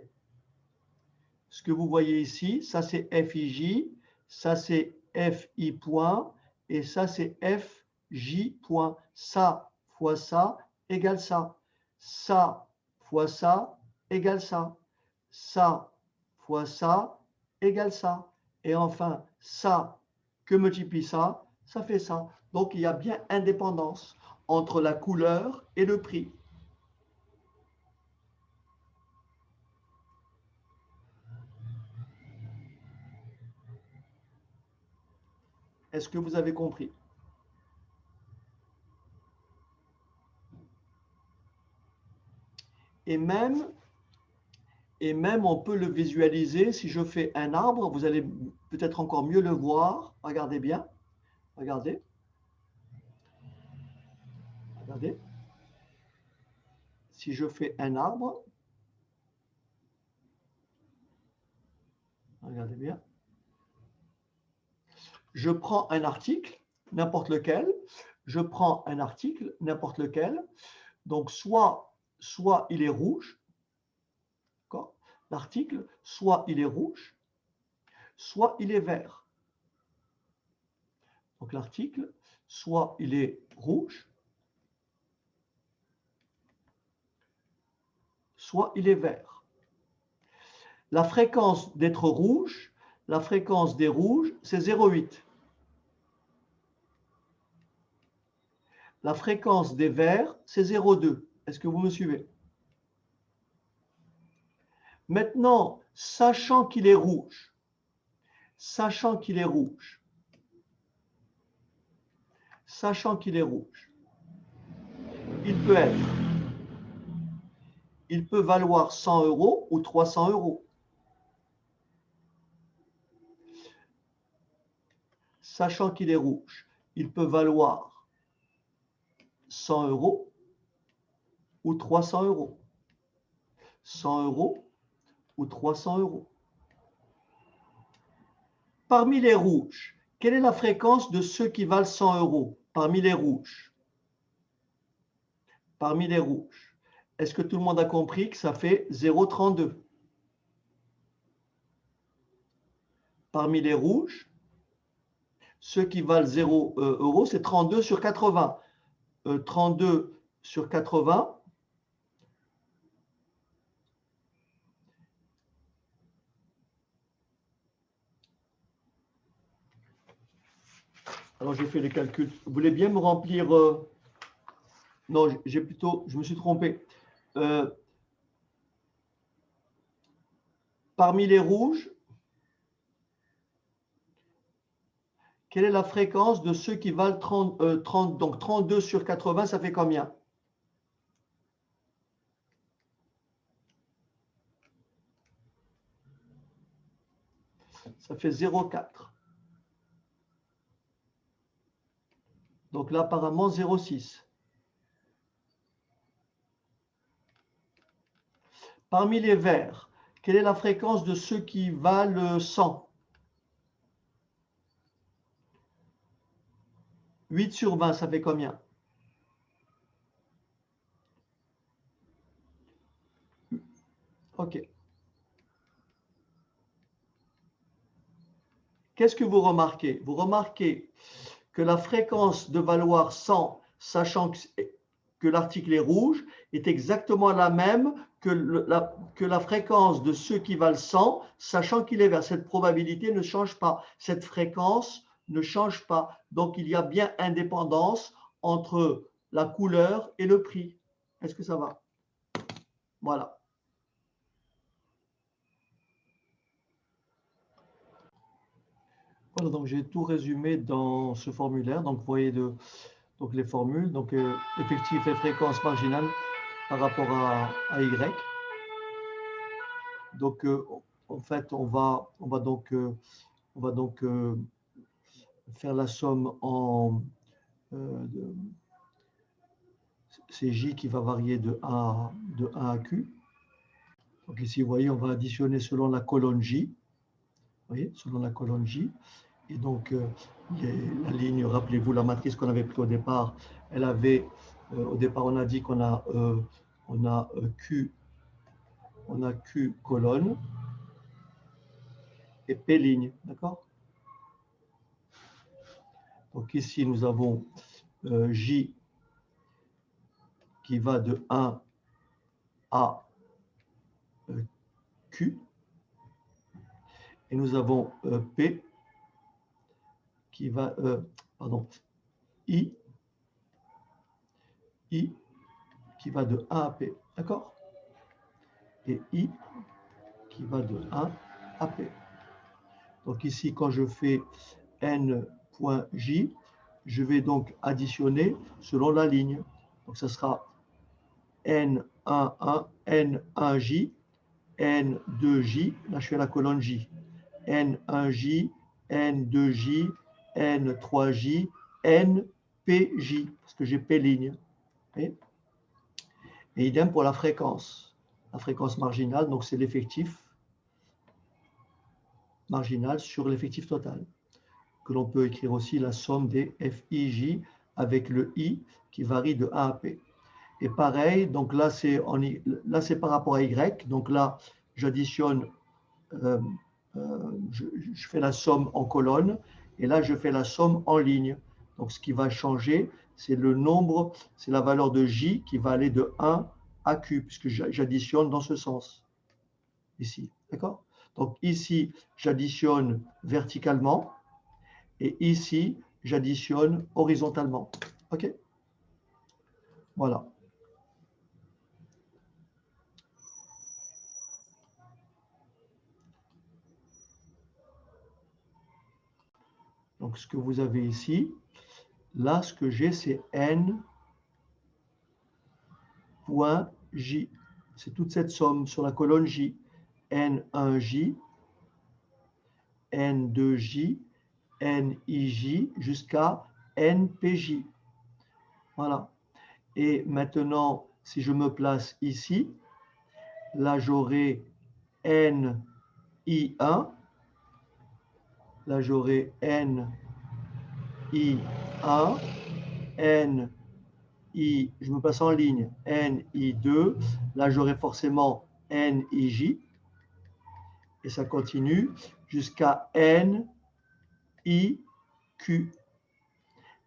Ce que vous voyez ici, ça c'est FIJ, ça c'est FI point, et ça c'est FJ point. Ça fois ça égale ça. Ça fois ça égale ça. Ça fois ça égale ça. Et enfin, ça que multiplie ça, ça fait ça. Donc il y a bien indépendance entre la couleur et le prix. Est-ce que vous avez compris? Et même, on peut le visualiser. Si je fais un arbre, vous allez peut-être encore mieux le voir. Regardez bien. Regardez. Regardez. Si je fais un arbre, regardez bien. Je prends un article, n'importe lequel. Je prends un article, n'importe lequel. Donc, soit il est rouge, l'article, soit il est rouge, soit il est vert. Donc, l'article, soit il est rouge, soit il est vert. La fréquence d'être rouge, la fréquence des rouges, c'est 0,8. La fréquence des verts, c'est 0,2. Est-ce que vous me suivez? Maintenant, sachant qu'il est rouge, sachant qu'il est rouge, sachant qu'il est rouge, il peut valoir 100 € ou 300 €. Sachant qu'il est rouge, il peut valoir 100 € ou 300 €. 100 € ou 300 €. Parmi les rouges, quelle est la fréquence de ceux qui valent 100 € parmi les rouges? Parmi les rouges. Est-ce que tout le monde a compris que ça fait 0,32? Parmi les rouges, ceux qui valent 0 €, c'est 32 sur 80. 32 sur 80. Alors, j'ai fait les calculs. Vous voulez bien me remplir non, je me suis trompé. Parmi les rouges, quelle est la fréquence de ceux qui valent 30, donc 32 sur 80, ça fait combien? Ça fait 0,4. Donc là, apparemment, 0,6. Parmi les verts, quelle est la fréquence de ceux qui valent 100? 8 sur 20, ça fait combien? OK. Qu'est-ce que vous remarquez? Vous remarquez que la fréquence de valoir 100, sachant que l'article est rouge, est exactement la même que la fréquence de ceux qui valent 100, sachant qu'il est vert. Cette probabilité ne change pas. Cette fréquence ne change pas. Donc, il y a bien indépendance entre la couleur et le prix. Est-ce que ça va? Voilà. Voilà, donc j'ai tout résumé dans ce formulaire. Donc, vous voyez donc les formules, donc effectif et fréquence marginale par rapport à Y. Donc, en fait, on va donc faire la somme en c'est J qui va varier de 1 à Q. Donc ici, vous voyez, on va additionner selon la colonne J. Vous voyez, selon la colonne J. Et donc, la ligne, rappelez-vous, la matrice qu'on avait prise au départ, elle avait Au départ, on a dit qu'on a, Q, colonne et P ligne, d'accord? Donc ici, nous avons J qui va de 1 à Q, et nous avons P qui va, I qui va de 1 à P, d'accord? Et I qui va de 1 à P. Donc ici, quand je fais n.j, je vais donc additionner selon la ligne. Donc ça sera n11, n1j, n2j, là je fais la colonne j, n1j, n2j, n3j, npj, parce que j'ai p ligne. Et idem pour la fréquence marginale, donc c'est l'effectif marginal sur l'effectif total, que l'on peut écrire aussi la somme des FIJ avec le I qui varie de 1 à P. Et pareil, donc là c'est par rapport à Y, donc là j'additionne, je fais la somme en colonne, et là je fais la somme en ligne. Donc ce qui va changer, c'est le nombre, c'est la valeur de J qui va aller de 1 à Q, puisque j'additionne dans ce sens, ici, d'accord? Donc ici, j'additionne verticalement, et ici, j'additionne horizontalement. OK? Voilà. Donc, ce que vous avez ici, là, ce que j'ai, c'est n.j. C'est toute cette somme sur la colonne J. N1j, N2j, NIJ jusqu'à NPJ. Voilà. Et maintenant, si je me place ici, là, j'aurai NI1, là, j'aurai NI1, je me passe en ligne, NI2, là, j'aurai forcément NIJ, et ça continue jusqu'à NIQ.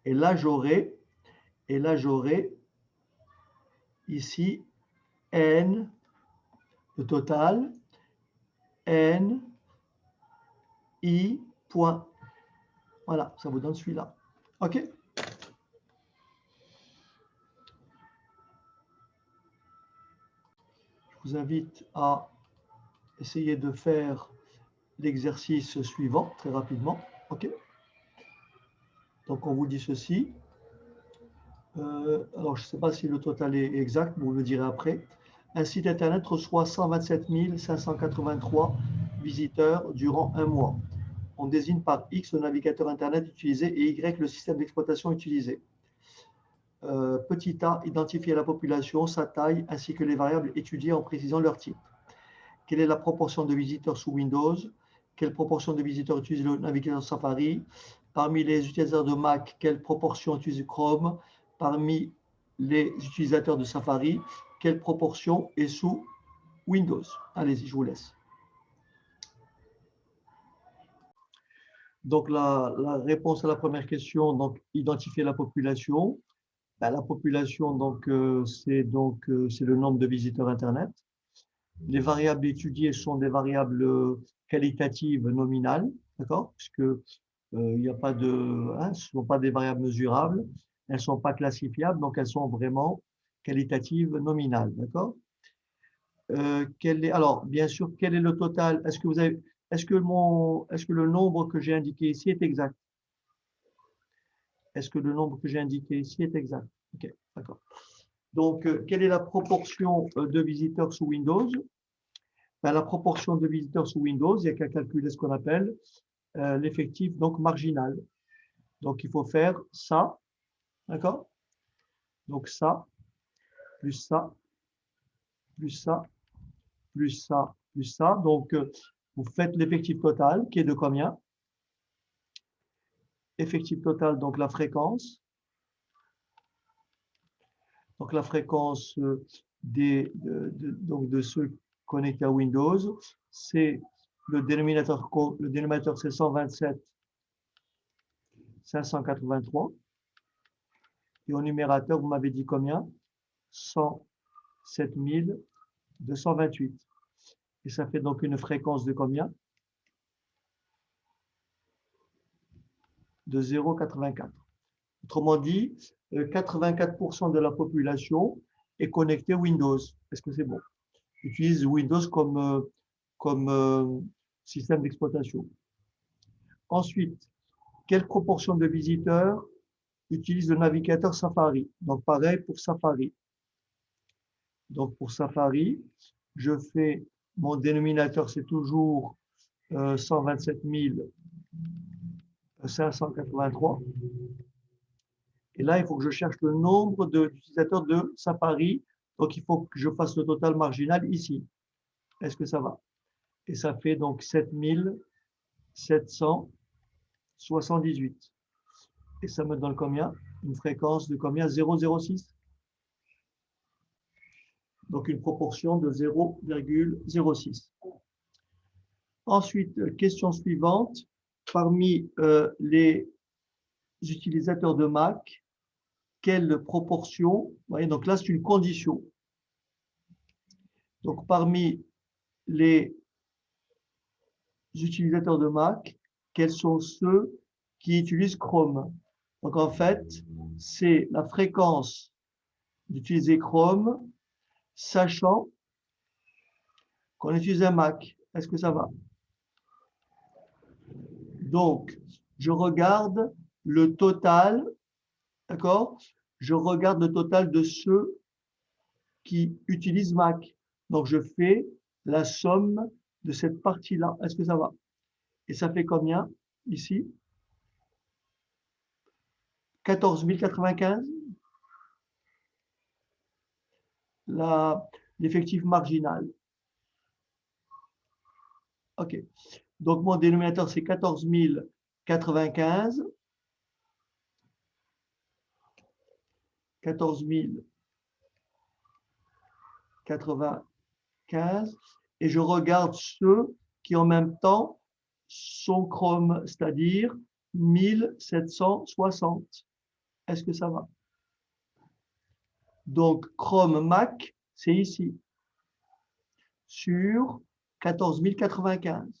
Et là, j'aurai ici N, le total, N, I, point. Voilà, ça vous donne celui-là. OK? Je vous invite à essayer de faire l'exercice suivant très rapidement. OK? Donc, on vous dit ceci. Alors, je ne sais pas si le total est exact, vous le direz après. Un site internet reçoit 127 583 visiteurs durant un mois. On désigne par X le navigateur internet utilisé et Y le système d'exploitation utilisé. Petit a, identifier la population, sa taille, ainsi que les variables étudiées en précisant leur type. Quelle est la proportion de visiteurs sous Windows? Quelle proportion de visiteurs utilisent le navigateur Safari? Parmi les utilisateurs de Mac, quelle proportion utilise Chrome? Parmi les utilisateurs de Safari, quelle proportion est sous Windows? Allez-y, je vous laisse. Donc, la réponse à la première question, donc identifier la population. Ben, la population, donc, c'est le nombre de visiteurs Internet. Les variables étudiées sont des variables qualitatives nominales, d'accord? Puisque il n'y a pas de, ce ne sont pas des variables mesurables, elles ne sont pas classifiables, donc elles sont vraiment qualitatives nominales, d'accord? Alors, bien sûr, quel est le total? Est-ce que le nombre que j'ai indiqué ici est exact? Est-ce que le nombre que j'ai indiqué ici est exact? OK, d'accord. Donc, quelle est la proportion de visiteurs sous Windows? Ben, la proportion de visiteurs sous Windows, il n'y a qu'à calculer ce qu'on appelle l'effectif donc marginal. Donc, il faut faire ça, d'accord? Donc, ça, plus ça, plus ça, plus ça, plus ça. Donc, vous faites l'effectif total qui est de combien? Effectif total, donc la fréquence, Donc la fréquence donc de ceux connectés à Windows, c'est le dénominateur c'est 127 583. Et au numérateur, vous m'avez dit combien? 107 228. Et ça fait donc une fréquence de combien? De 0,84. Autrement dit, 84% de la population est connectée Windows. Est-ce que c'est bon? Utilise Windows comme système d'exploitation. Ensuite, quelle proportion de visiteurs utilise le navigateur Safari? Donc pareil pour Safari. Donc pour Safari, je fais mon dénominateur, c'est toujours 127 583. Et là, il faut que je cherche le nombre d'utilisateurs de Safari. Donc, il faut que je fasse le total marginal ici. Est-ce que ça va? Et ça fait donc 7778. Et ça me donne combien? Une fréquence de combien? 0,06. Donc, une proportion de 0,06. Ensuite, question suivante. Parmi les utilisateurs de Mac, quelle proportion? Vous voyez, donc là, c'est une condition. Donc, parmi les utilisateurs de Mac, quels sont ceux qui utilisent Chrome? Donc, en fait, c'est la fréquence d'utiliser Chrome, sachant qu'on utilise un Mac. Est-ce que ça va? Donc, je regarde le total, d'accord? Je regarde le total de ceux qui utilisent Mac. Donc, je fais la somme de cette partie-là. Est-ce que ça va? Et ça fait combien ici? 14 095. L'effectif marginal. OK. Donc, mon dénominateur, c'est 14 095. 14 095. Et je regarde ceux qui, en même temps, sont Chrome, c'est-à-dire 1760. Est-ce que ça va? Donc, Chrome Mac, c'est ici, sur 14 095.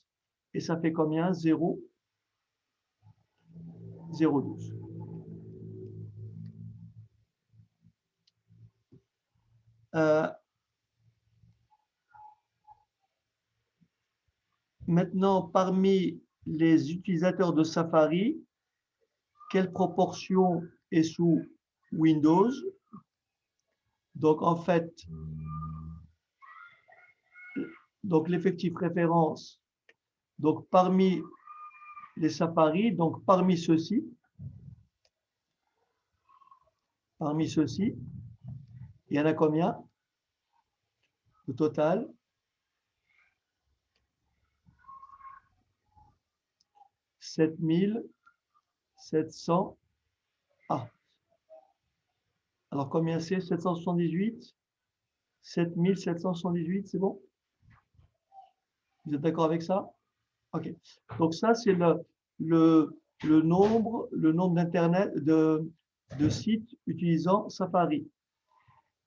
Et ça fait combien? 0,12. Maintenant, parmi les utilisateurs de Safari, quelle proportion est sous Windows? Donc, en fait, donc l'effectif référence, donc parmi les Safari, donc parmi ceux-ci, il y en a combien au total? 7700. Ah, alors combien c'est? 778? 7778, c'est bon? Vous êtes d'accord avec ça? OK. Donc ça, c'est le nombre d'internet de sites utilisant Safari.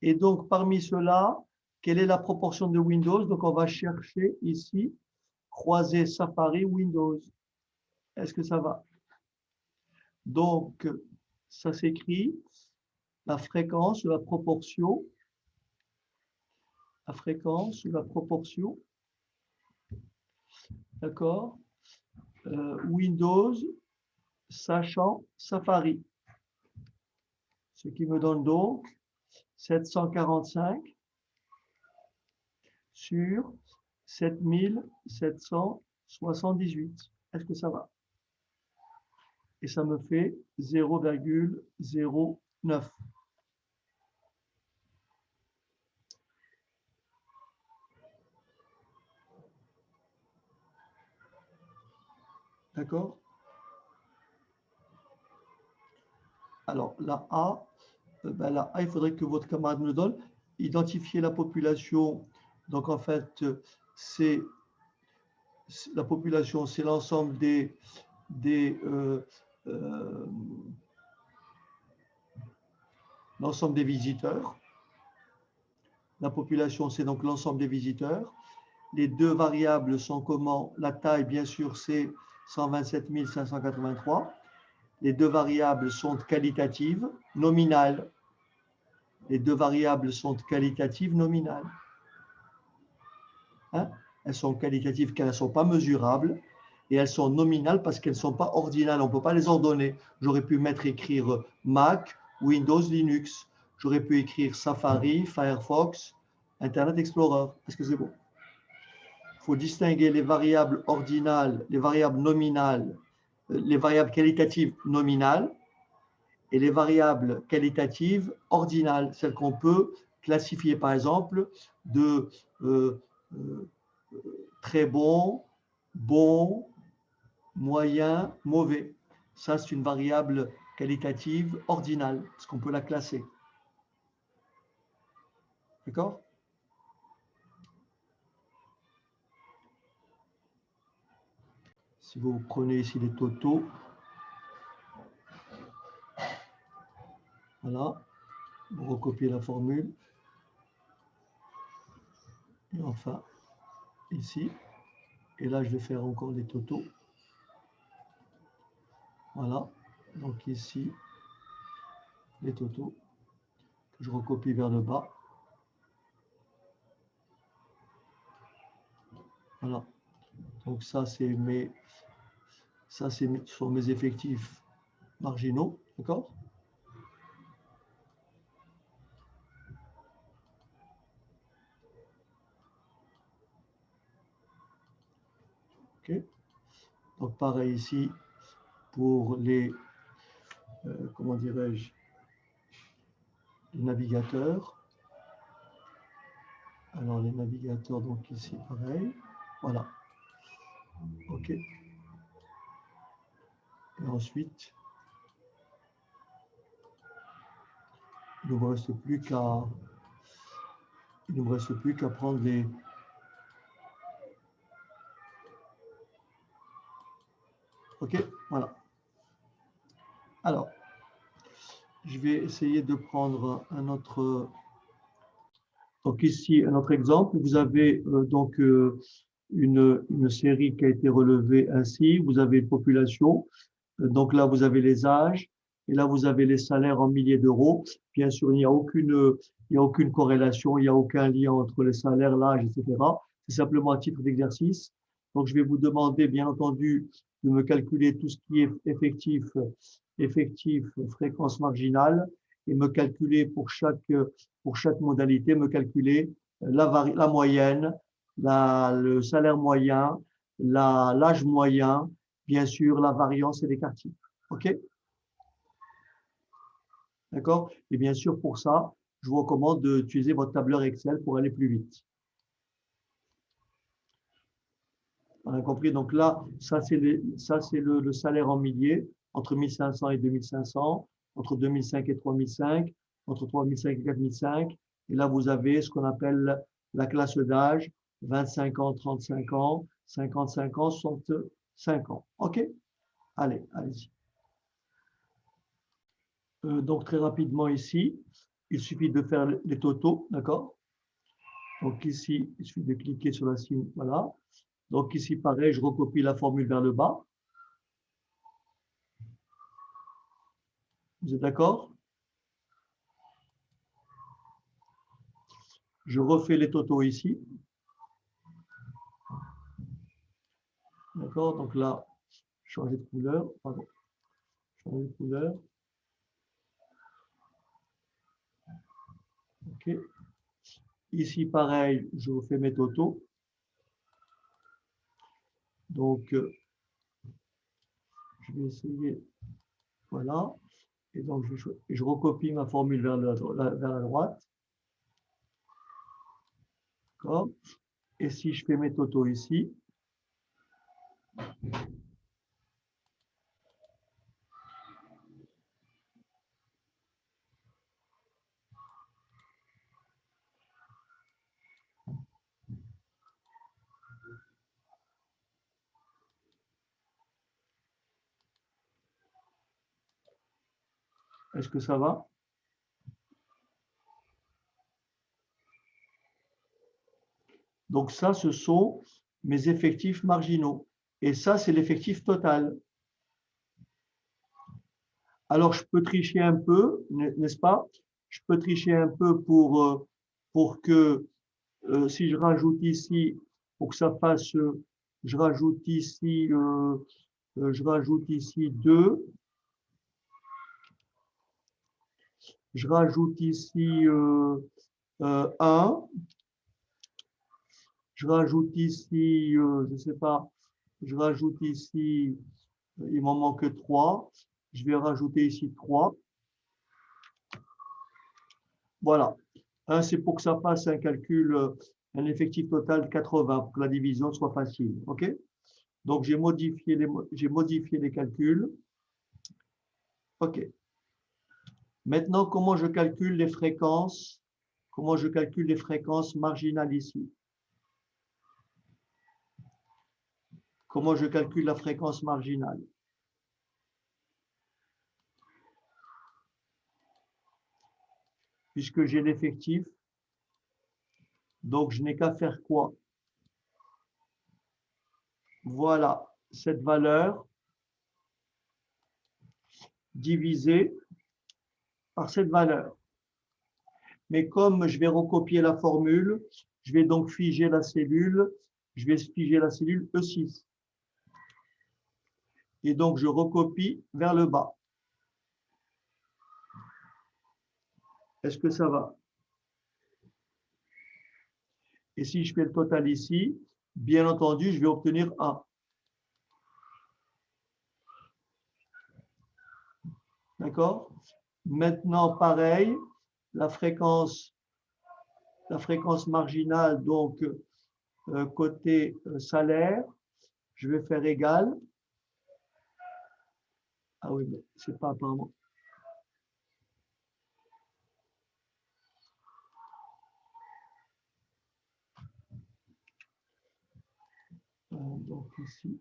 Et donc, parmi ceux-là, quelle est la proportion de Windows? Donc, on va chercher ici, croiser Safari, Windows. Est-ce que ça va? Donc, ça s'écrit la fréquence ou la proportion, d'accord? Windows sachant Safari. Ce qui me donne donc 745 sur 7778. Est-ce que ça va? Et ça me fait 0,09. D'accord? Alors, la A, ben là, il faudrait que votre camarade me le donne. Identifier la population. Donc, en fait, c'est la population, c'est l'ensemble des l'ensemble des visiteurs. La population, c'est donc l'ensemble des visiteurs. Les deux variables sont comment? La taille, bien sûr, c'est 127 583. Les deux variables sont qualitatives, nominales. Les deux variables sont qualitatives, nominales. Hein? Elles sont qualitatives car elles ne sont pas mesurables et elles sont nominales parce qu'elles ne sont pas ordinales. On ne peut pas les ordonner. J'aurais pu écrire Mac, Windows, Linux. J'aurais pu écrire Safari, Firefox, Internet Explorer. Est-ce que c'est bon? Il faut distinguer les variables ordinales, les variables nominales, les variables qualitatives nominales et les variables qualitatives ordinales, celles qu'on peut classifier par exemple de très bon, bon, moyen, mauvais. Ça, c'est une variable qualitative ordinale, parce qu'on peut la classer. D'accord? Si vous prenez ici les totaux, voilà, vous recopiez la formule. Et enfin, ici, et là, je vais faire encore les totaux. Voilà, donc ici, les totaux, que je recopie vers le bas. Voilà, donc ça, c'est sont mes effectifs marginaux, d'accord? Ok. Donc pareil ici pour les, comment dirais-je, les navigateurs. Alors les navigateurs, donc ici pareil. Voilà. Ok. Et ensuite, il ne me reste plus qu'à prendre les. Ok, voilà. Alors, je vais essayer de prendre un autre. Donc ici, un autre exemple. Vous avez donc une série qui a été relevée ainsi. Vous avez une population. Donc là, vous avez les âges. Et là, vous avez les salaires en milliers d'euros. Bien sûr, il n'y a aucune corrélation, il n'y a aucun lien entre les salaires, l'âge, etc. C'est simplement un titre d'exercice. Donc, je vais vous demander, bien entendu, de me calculer tout ce qui est effectif, fréquence marginale, et me calculer pour chaque modalité, me calculer la moyenne, le salaire moyen, l'âge moyen, bien sûr, la variance et l'écart type. OK? D'accord? Et bien sûr, pour ça, je vous recommande d'utiliser votre tableur Excel pour aller plus vite. On a compris? Donc là, ça, c'est le salaire en milliers, entre 1500 et 2500, entre 2005 et 3005, entre 3005 et 4005. Et là, vous avez ce qu'on appelle la classe d'âge, 25 ans, 35 ans, 55 ans, 65 ans. OK? Allez, allez-y. Donc, très rapidement ici, il suffit de faire les totaux, d'accord? Donc ici, il suffit de cliquer sur la signe, voilà. Donc ici, pareil, je recopie la formule vers le bas. Vous êtes d'accord? Je refais les totaux ici. D'accord? Donc là, changer de couleur, pardon, changer de couleur. OK. Ici, pareil, je refais mes totaux. Donc, je vais essayer, voilà. Et donc, je recopie ma formule vers la droite. D'accord? Et si je fais mes totaux ici, Est-ce que ça va? Donc ça, ce sont mes effectifs marginaux. Et ça, c'est l'effectif total. Alors, je peux tricher un peu, n'est-ce pas? Je peux tricher un peu pour que, si je rajoute ici, pour que ça fasse, je rajoute ici 2, je rajoute ici 1, je rajoute ici, je ne sais pas, je rajoute ici, il m'en manque 3, je vais rajouter ici 3. Voilà. C'est pour que ça fasse un calcul, un effectif total de 80, pour que la division soit facile. OK? Donc, j'ai modifié les calculs. OK. Maintenant, comment je calcule les fréquences? Comment je calcule les fréquences marginales ici? Comment je calcule la fréquence marginale? Puisque j'ai l'effectif, donc je n'ai qu'à faire quoi? Voilà, cette valeur divisée par cette valeur. Mais comme je vais recopier la formule, je vais donc figer la cellule, je vais figer la cellule E6. Et donc, je recopie vers le bas. Est-ce que ça va? Et si je fais le total ici, bien entendu, je vais obtenir 1. D'accord? Maintenant, pareil, la fréquence marginale, donc côté salaire, je vais faire égal. Ah oui, mais c'est pas apparemment. Donc ici.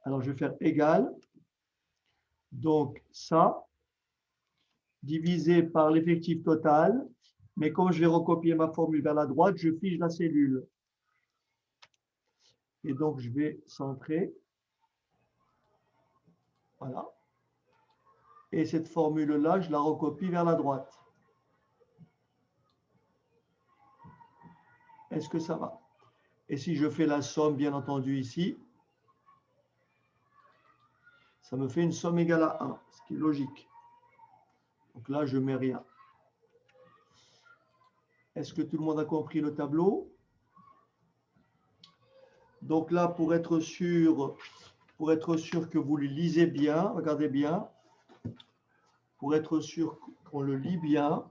Alors, je vais faire égal. Donc, ça, divisé par l'effectif total. Mais comme je vais recopier ma formule vers la droite, je fige la cellule. Et donc, je vais centrer. Voilà. Et cette formule-là, je la recopie vers la droite. Est-ce que ça va? Et si je fais la somme, bien entendu, ici, ça me fait une somme égale à 1, ce qui est logique. Donc là, je ne mets rien. Est-ce que tout le monde a compris le tableau? Donc là, pour être sûr que vous le lisez bien, regardez bien, pour être sûr qu'on le lit bien,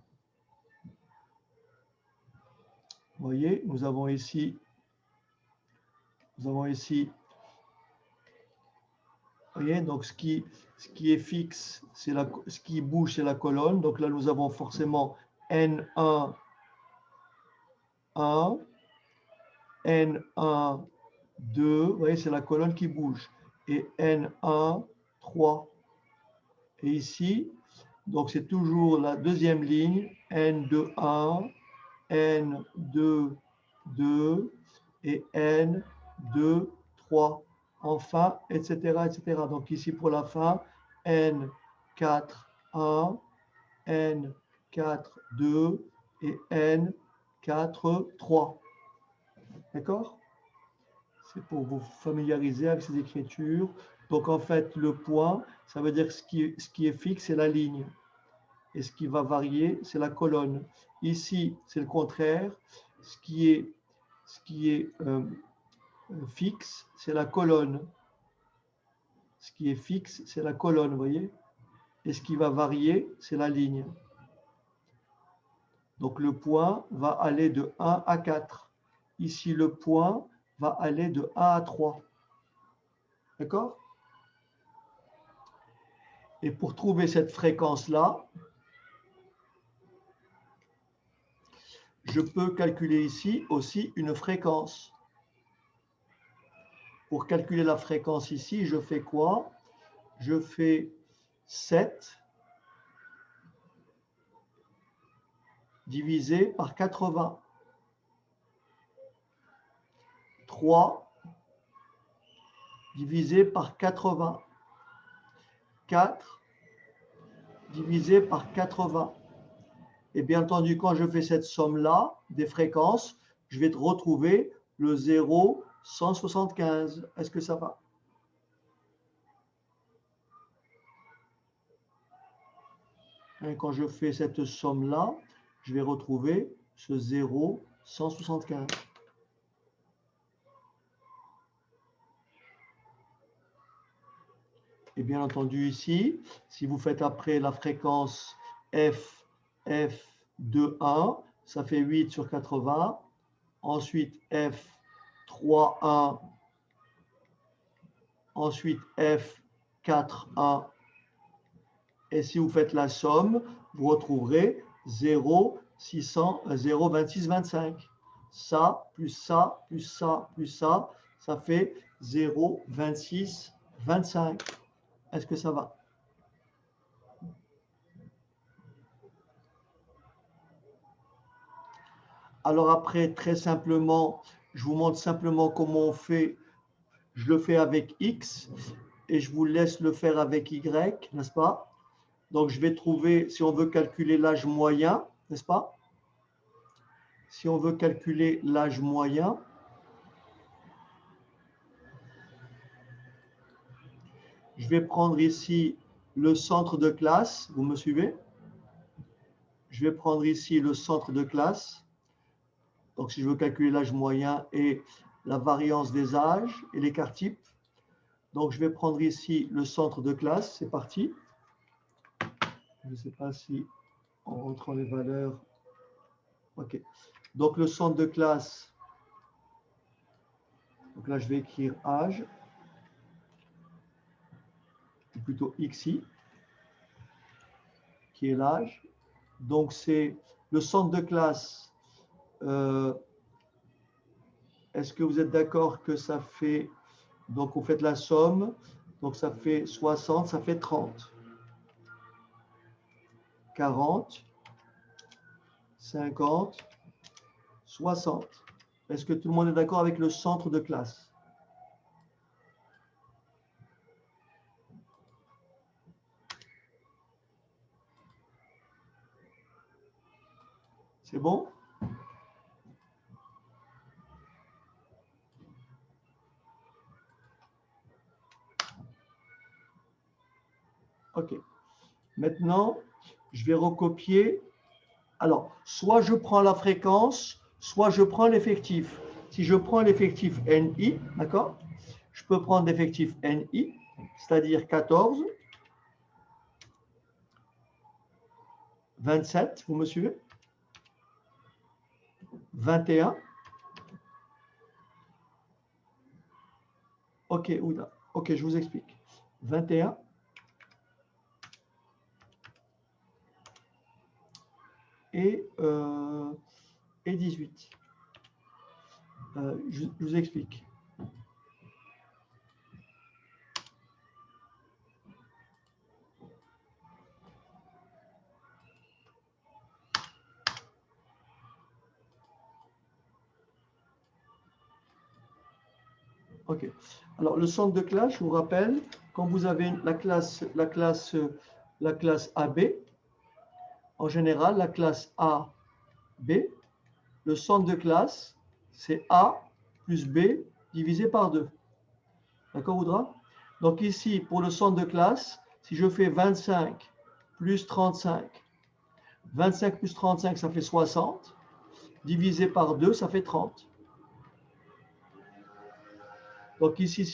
vous voyez, nous avons ici, vous voyez, donc ce qui est fixe, ce qui bouge, c'est la colonne. Donc là, nous avons forcément N1, 1, N1, 2, vous voyez, c'est la colonne qui bouge. Et N1, 3. Et ici, donc c'est toujours la deuxième ligne, N2, 1, N2, 2 et N2, 3. Enfin, etc., etc. Donc ici pour la fin, N4, 1, N4, 2 et N4, 3. D'accord? C'est pour vous familiariser avec ces écritures. Donc en fait, le point, ça veut dire que ce qui est fixe, c'est la ligne. Et ce qui va varier, c'est la colonne. Ici, c'est le contraire. Ce qui est fixe, c'est la colonne. Ce qui est fixe, c'est la colonne, vous voyez? Et ce qui va varier, c'est la ligne. Donc le point va aller de 1 à 4. Ici, le point va aller de 1 à 3. D'accord? Et pour trouver cette fréquence-là, je peux calculer ici aussi une fréquence. Pour calculer la fréquence ici, je fais quoi? Je fais 7 divisé par 80. 3 divisé par 80. 4 divisé par 80. Et bien entendu, quand je fais cette somme-là des fréquences, je vais retrouver le 0,175. Est-ce que ça va? Et quand je fais cette somme-là, je vais retrouver ce 0,175. Et bien entendu ici, si vous faites après la fréquence F de 1, ça fait 8 sur 80. Ensuite F 3, 1. Ensuite F 4, 1. Et si vous faites la somme, vous retrouverez 0,2625. Ça, plus ça, plus ça, plus ça, ça fait 0,2625. Est-ce que ça va? Alors après, très simplement, je vous montre simplement comment on fait. Je le fais avec X et je vous laisse le faire avec Y, n'est-ce pas? Donc je vais trouver, si on veut calculer l'âge moyen, n'est-ce pas? Si on veut calculer l'âge moyen, je vais prendre ici le centre de classe, vous me suivez? Je vais prendre ici le centre de classe. Donc si je veux calculer l'âge moyen et la variance des âges et l'écart type. Donc je vais prendre ici le centre de classe, c'est parti. Je ne sais pas si en rentrant les valeurs. OK. Donc le centre de classe, donc là je vais écrire âge, ou plutôt XI, qui est l'âge. Donc c'est le centre de classe. Est-ce que vous êtes d'accord que ça fait, donc vous faites la somme, donc ça fait 60, ça fait 30. 40, 50, 60. Est-ce que tout le monde est d'accord avec le centre de classe? C'est bon? OK. Maintenant, je vais recopier. Alors, soit je prends la fréquence, soit je prends l'effectif. Si je prends l'effectif NI, d'accord? Je peux prendre l'effectif NI, c'est-à-dire 14, 27, vous me suivez? 21. OK, Ouda. OK, je vous explique. 21 et 18. Je vous explique. OK. Alors, le centre de classe, je vous rappelle, quand vous avez la classe AB, en général, la classe A, B, le centre de classe, c'est A plus B divisé par 2. D'accord, Oudra? Donc ici, pour le centre de classe, si je fais 25 plus 35, 25 plus 35, ça fait 60, divisé par 2, ça fait 30. Donc ici,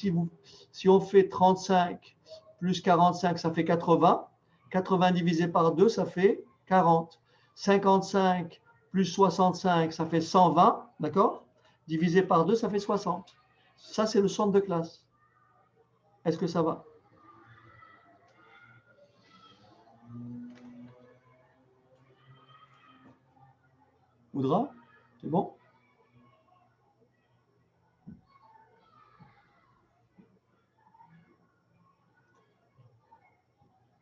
si on fait 35 plus 45, ça fait 80. 80 divisé par 2, ça fait 40. 55 plus 65, ça fait 120, d'accord? Divisé par 2, ça fait 60. Ça, c'est le centre de classe. Est-ce que ça va? Oudra? C'est bon?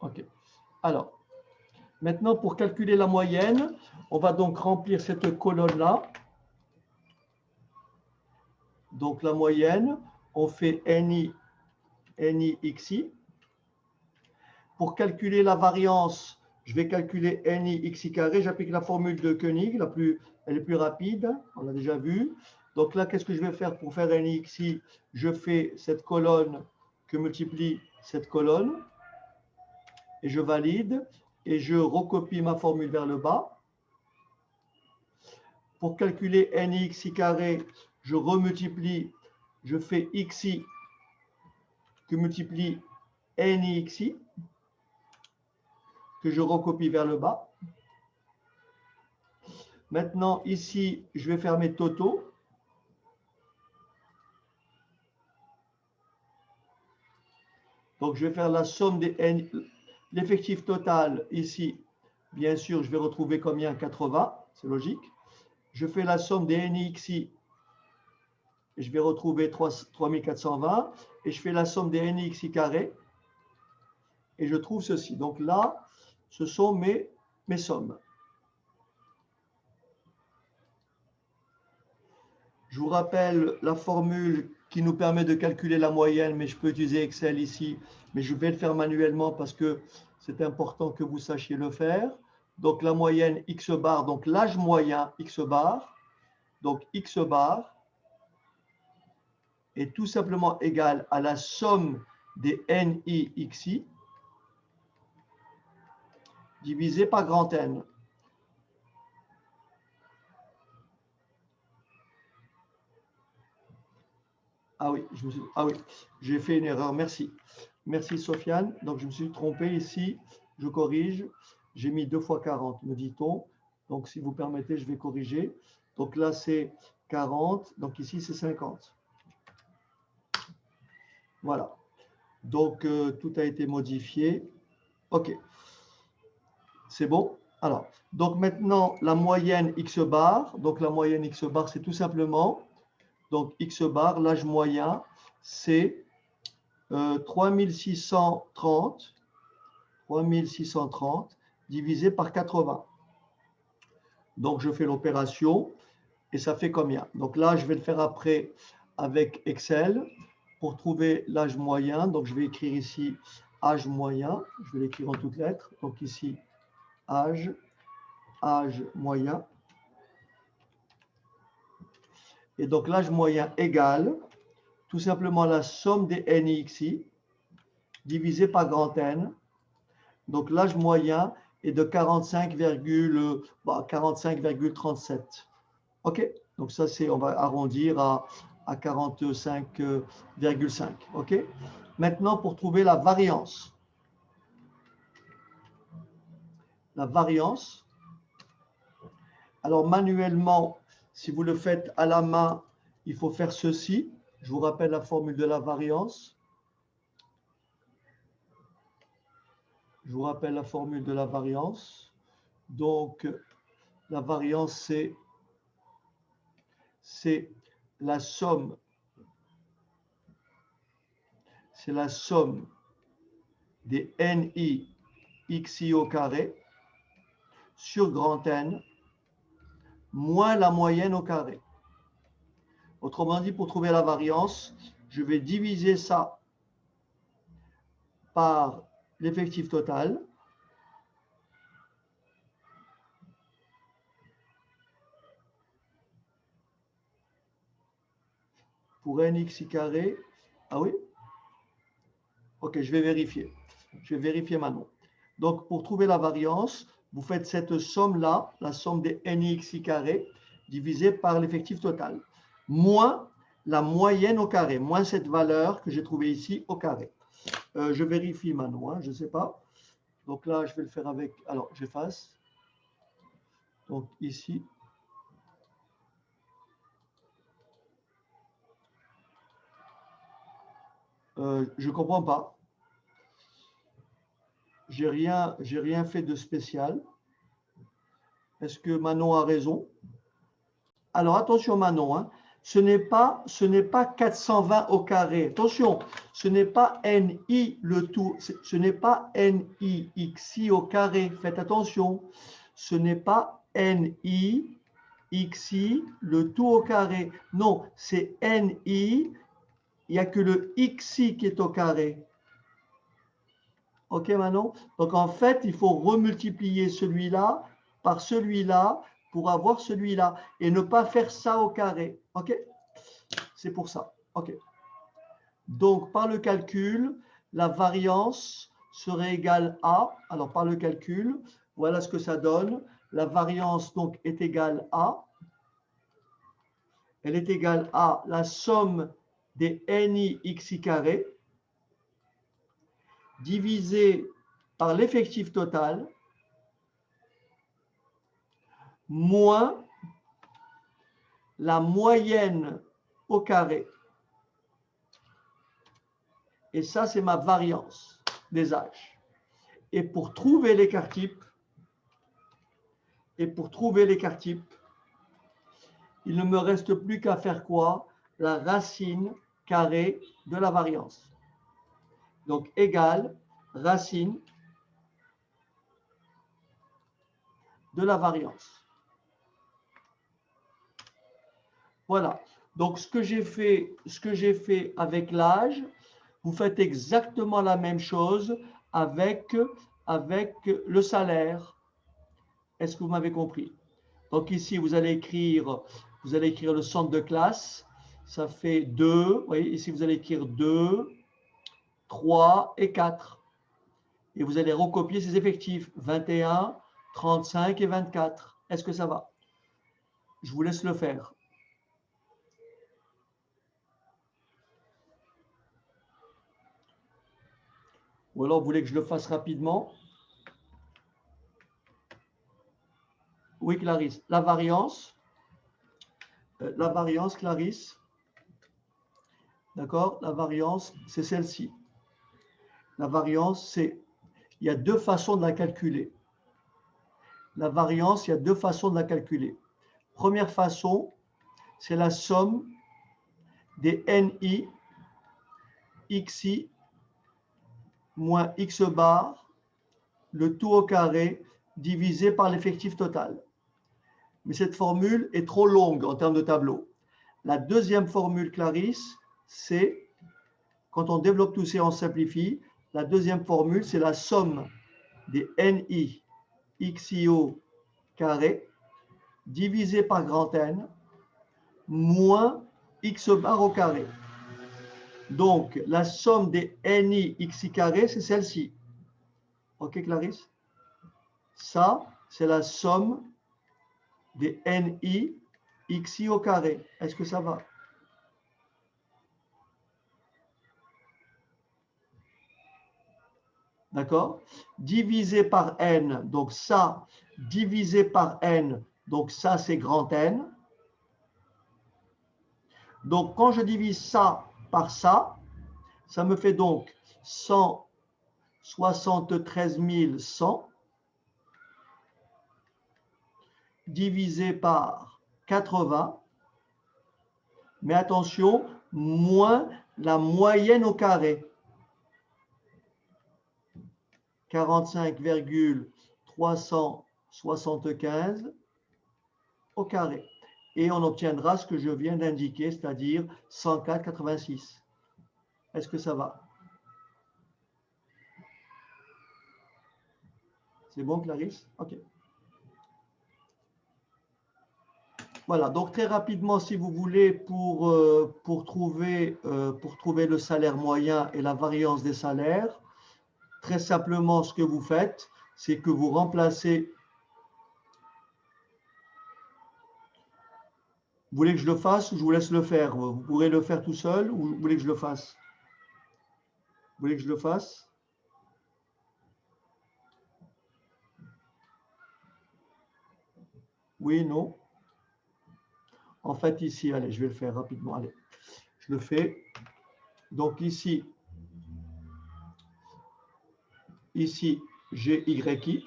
OK. Alors, maintenant, pour calculer la moyenne, on va donc remplir cette colonne-là. Donc, la moyenne, on fait NI, XI. Pour calculer la variance, je vais calculer NI XI carré. J'applique la formule de Koenig, elle est plus rapide, on l'a déjà vu. Donc là, qu'est-ce que je vais faire pour faire NI XI? Je fais cette colonne que multiplie cette colonne et je valide et je recopie ma formule vers le bas. Pour calculer NI XI carré, je remultiplie, je fais XI que multiplie NI XI, que je recopie vers le bas. Maintenant, ici, je vais faire mes totaux. Donc, je vais faire la somme des N. L'effectif total, ici, bien sûr, je vais retrouver combien? 80, c'est logique. Je fais la somme des NIXI, je vais retrouver 3420. Et je fais la somme des NIXI carré, et je trouve ceci. Donc là, ce sont mes sommes. Je vous rappelle la formule qui nous permet de calculer la moyenne, mais je peux utiliser Excel ici, mais je vais le faire manuellement parce que c'est important que vous sachiez le faire. Donc la moyenne X bar, donc l'âge moyen X bar, donc X bar est tout simplement égal à la somme des NI XI divisé par grand N. Ah oui, j'ai fait une erreur, merci. Merci Sofiane. Donc je me suis trompé ici, je corrige. J'ai mis 2 fois 40, me dit-on. Donc si vous permettez, je vais corriger. Donc là c'est 40, donc ici c'est 50. Voilà. Donc tout a été modifié. OK. C'est bon? Alors, donc maintenant la moyenne X bar. Donc la moyenne X bar, c'est tout simplement, donc X bar, l'âge moyen, c'est 3630 divisé par 80. Donc, je fais l'opération et ça fait combien? Donc là, je vais le faire après avec Excel pour trouver l'âge moyen. Donc, je vais écrire ici âge moyen. Je vais l'écrire en toutes lettres. Donc ici, âge moyen. Et donc, l'âge moyen égale tout simplement la somme des NIXI divisé par grand N. Donc, l'âge moyen est de 45,37. OK? Donc, ça, on va arrondir à 45,5. OK? Maintenant, pour trouver la variance. La variance. Alors, manuellement, si vous le faites à la main, il faut faire ceci. Je vous rappelle la formule de la variance. Je vous rappelle la formule de la variance. Donc, la variance, c'est la somme des NI XI au carré sur grand N moins la moyenne au carré. Autrement dit, pour trouver la variance, je vais diviser ça par l'effectif total. Pour NXI carré, ah oui? Ok, je vais vérifier. Je vais vérifier maintenant. Donc, pour trouver la variance, vous faites cette somme-là, la somme des NXI carré, divisée par l'effectif total, moins la moyenne au carré, moins cette valeur que j'ai trouvée ici au carré. Je vérifie maintenant, je ne sais pas. Donc là, je vais le faire avec... Alors, j'efface. Donc ici. Je ne comprends pas. J'ai rien fait de spécial. Est-ce que Manon a raison? Alors attention Manon, hein. ce n'est pas 420 au carré. Attention, ce n'est pas NI le tout, ce n'est pas NI XI au carré. Faites attention, ce n'est pas NI XI le tout au carré. Non, c'est NI, il n'y a que le XI qui est au carré. Ok, Manon? Donc, en fait, il faut remultiplier celui-là par celui-là pour avoir celui-là et ne pas faire ça au carré. Ok? C'est pour ça. Ok. Donc, par le calcul, la variance serait égale à, alors par le calcul, voilà ce que ça donne. La variance donc est égale à, elle est égale à la somme des NI xi carré divisé par l'effectif total moins la moyenne au carré. Et ça, c'est ma variance des âges. Et pour trouver l'écart type, il ne me reste plus qu'à faire quoi? La racine carrée de la variance. Donc, égale racine de la variance. Voilà. Donc, ce que j'ai fait avec l'âge, vous faites exactement la même chose avec le salaire. Est-ce que vous m'avez compris? Donc ici, vous allez écrire le centre de classe. Ça fait 2. Vous voyez, ici, vous allez écrire 2, 3 et 4. Et vous allez recopier ces effectifs. 21, 35 et 24. Est-ce que ça va? Je vous laisse le faire. Ou alors, vous voulez que je le fasse rapidement? Oui, Clarisse. La variance, Clarisse. D'accord? La variance, c'est celle-ci. La variance, c'est... Il y a deux façons de la calculer. La variance, il y a deux façons de la calculer. Première façon, c'est la somme des NI XI moins X bar, le tout au carré, divisé par l'effectif total. Mais cette formule est trop longue en termes de tableau. La deuxième formule, Clarisse, c'est, quand on développe tout ça, on simplifie. La deuxième formule, c'est la somme des NI XI au carré, divisé par grand N, moins X bar au carré. Donc, la somme des NI xi carré, c'est celle-ci. Ok, Clarisse? Ça, c'est la somme des NI xi au carré. Est-ce que ça va? D'accord? Divisé par N, donc ça, divisé par N, donc ça, c'est grand N. Donc, quand je divise ça par ça, ça me fait donc 173 100 divisé par 80. Mais attention, moins la moyenne au carré. 45,375 au carré. Et on obtiendra ce que je viens d'indiquer, c'est-à-dire 104,86. Est-ce que ça va? C'est bon, Clarisse? OK. Voilà, donc très rapidement, si vous voulez, pour trouver le salaire moyen et la variance des salaires, très simplement, ce que vous faites, c'est que vous remplacez. Vous voulez que je le fasse ou je vous laisse le faire? Vous pourrez le faire tout seul ou vous voulez que je le fasse? Vous voulez que je le fasse? Oui, non? En fait, ici, allez, je vais le faire rapidement. Allez, je le fais. Donc ici, j'ai YI.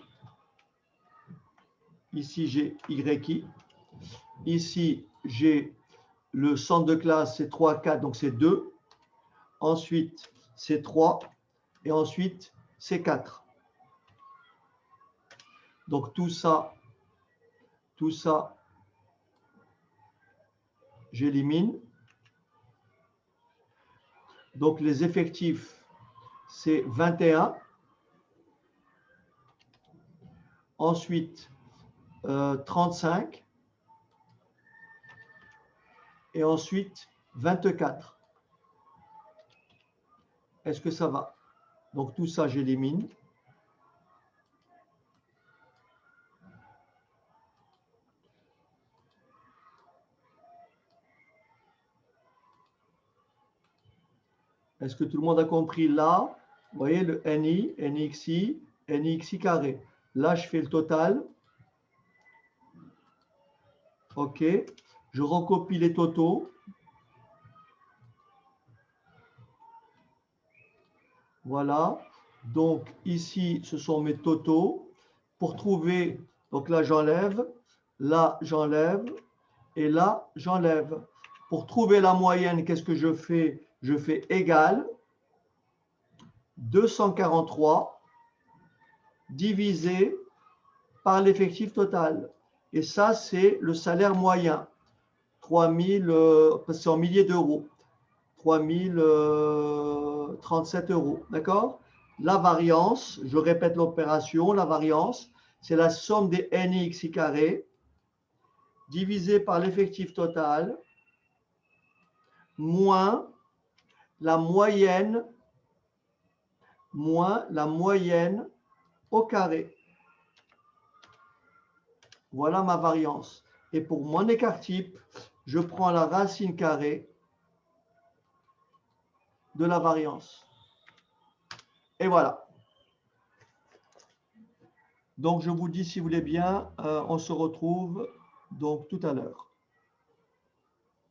Ici, j'ai YI. Ici, j'ai le centre de classe, c'est 3, 4, donc c'est 2. Ensuite, c'est 3. Et ensuite, c'est 4. Donc tout ça, j'élimine. Donc les effectifs, c'est 21. Ensuite, 35. Et ensuite, 24. Est-ce que ça va? Donc tout ça, j'élimine. Est-ce que tout le monde a compris là? Vous voyez le NI, NXI, NXI carré. Là, je fais le total. OK. Je recopie les totaux. Voilà. Donc ici, ce sont mes totaux. Pour trouver, donc là, j'enlève. Là, j'enlève. Et là, j'enlève. Pour trouver la moyenne, qu'est-ce que je fais? Je fais égal 243 divisé par l'effectif total. Et ça, c'est le salaire moyen. 3000, c'est en milliers d'euros. 3037 euros. D'accord? La variance, je répète l'opération, la variance, c'est la somme des NXI carré divisé par l'effectif total moins la moyenne au carré. Voilà ma variance. Et pour mon écart type, je prends la racine carrée de la variance. Et voilà. Donc, je vous dis, si vous voulez bien, on se retrouve donc tout à l'heure.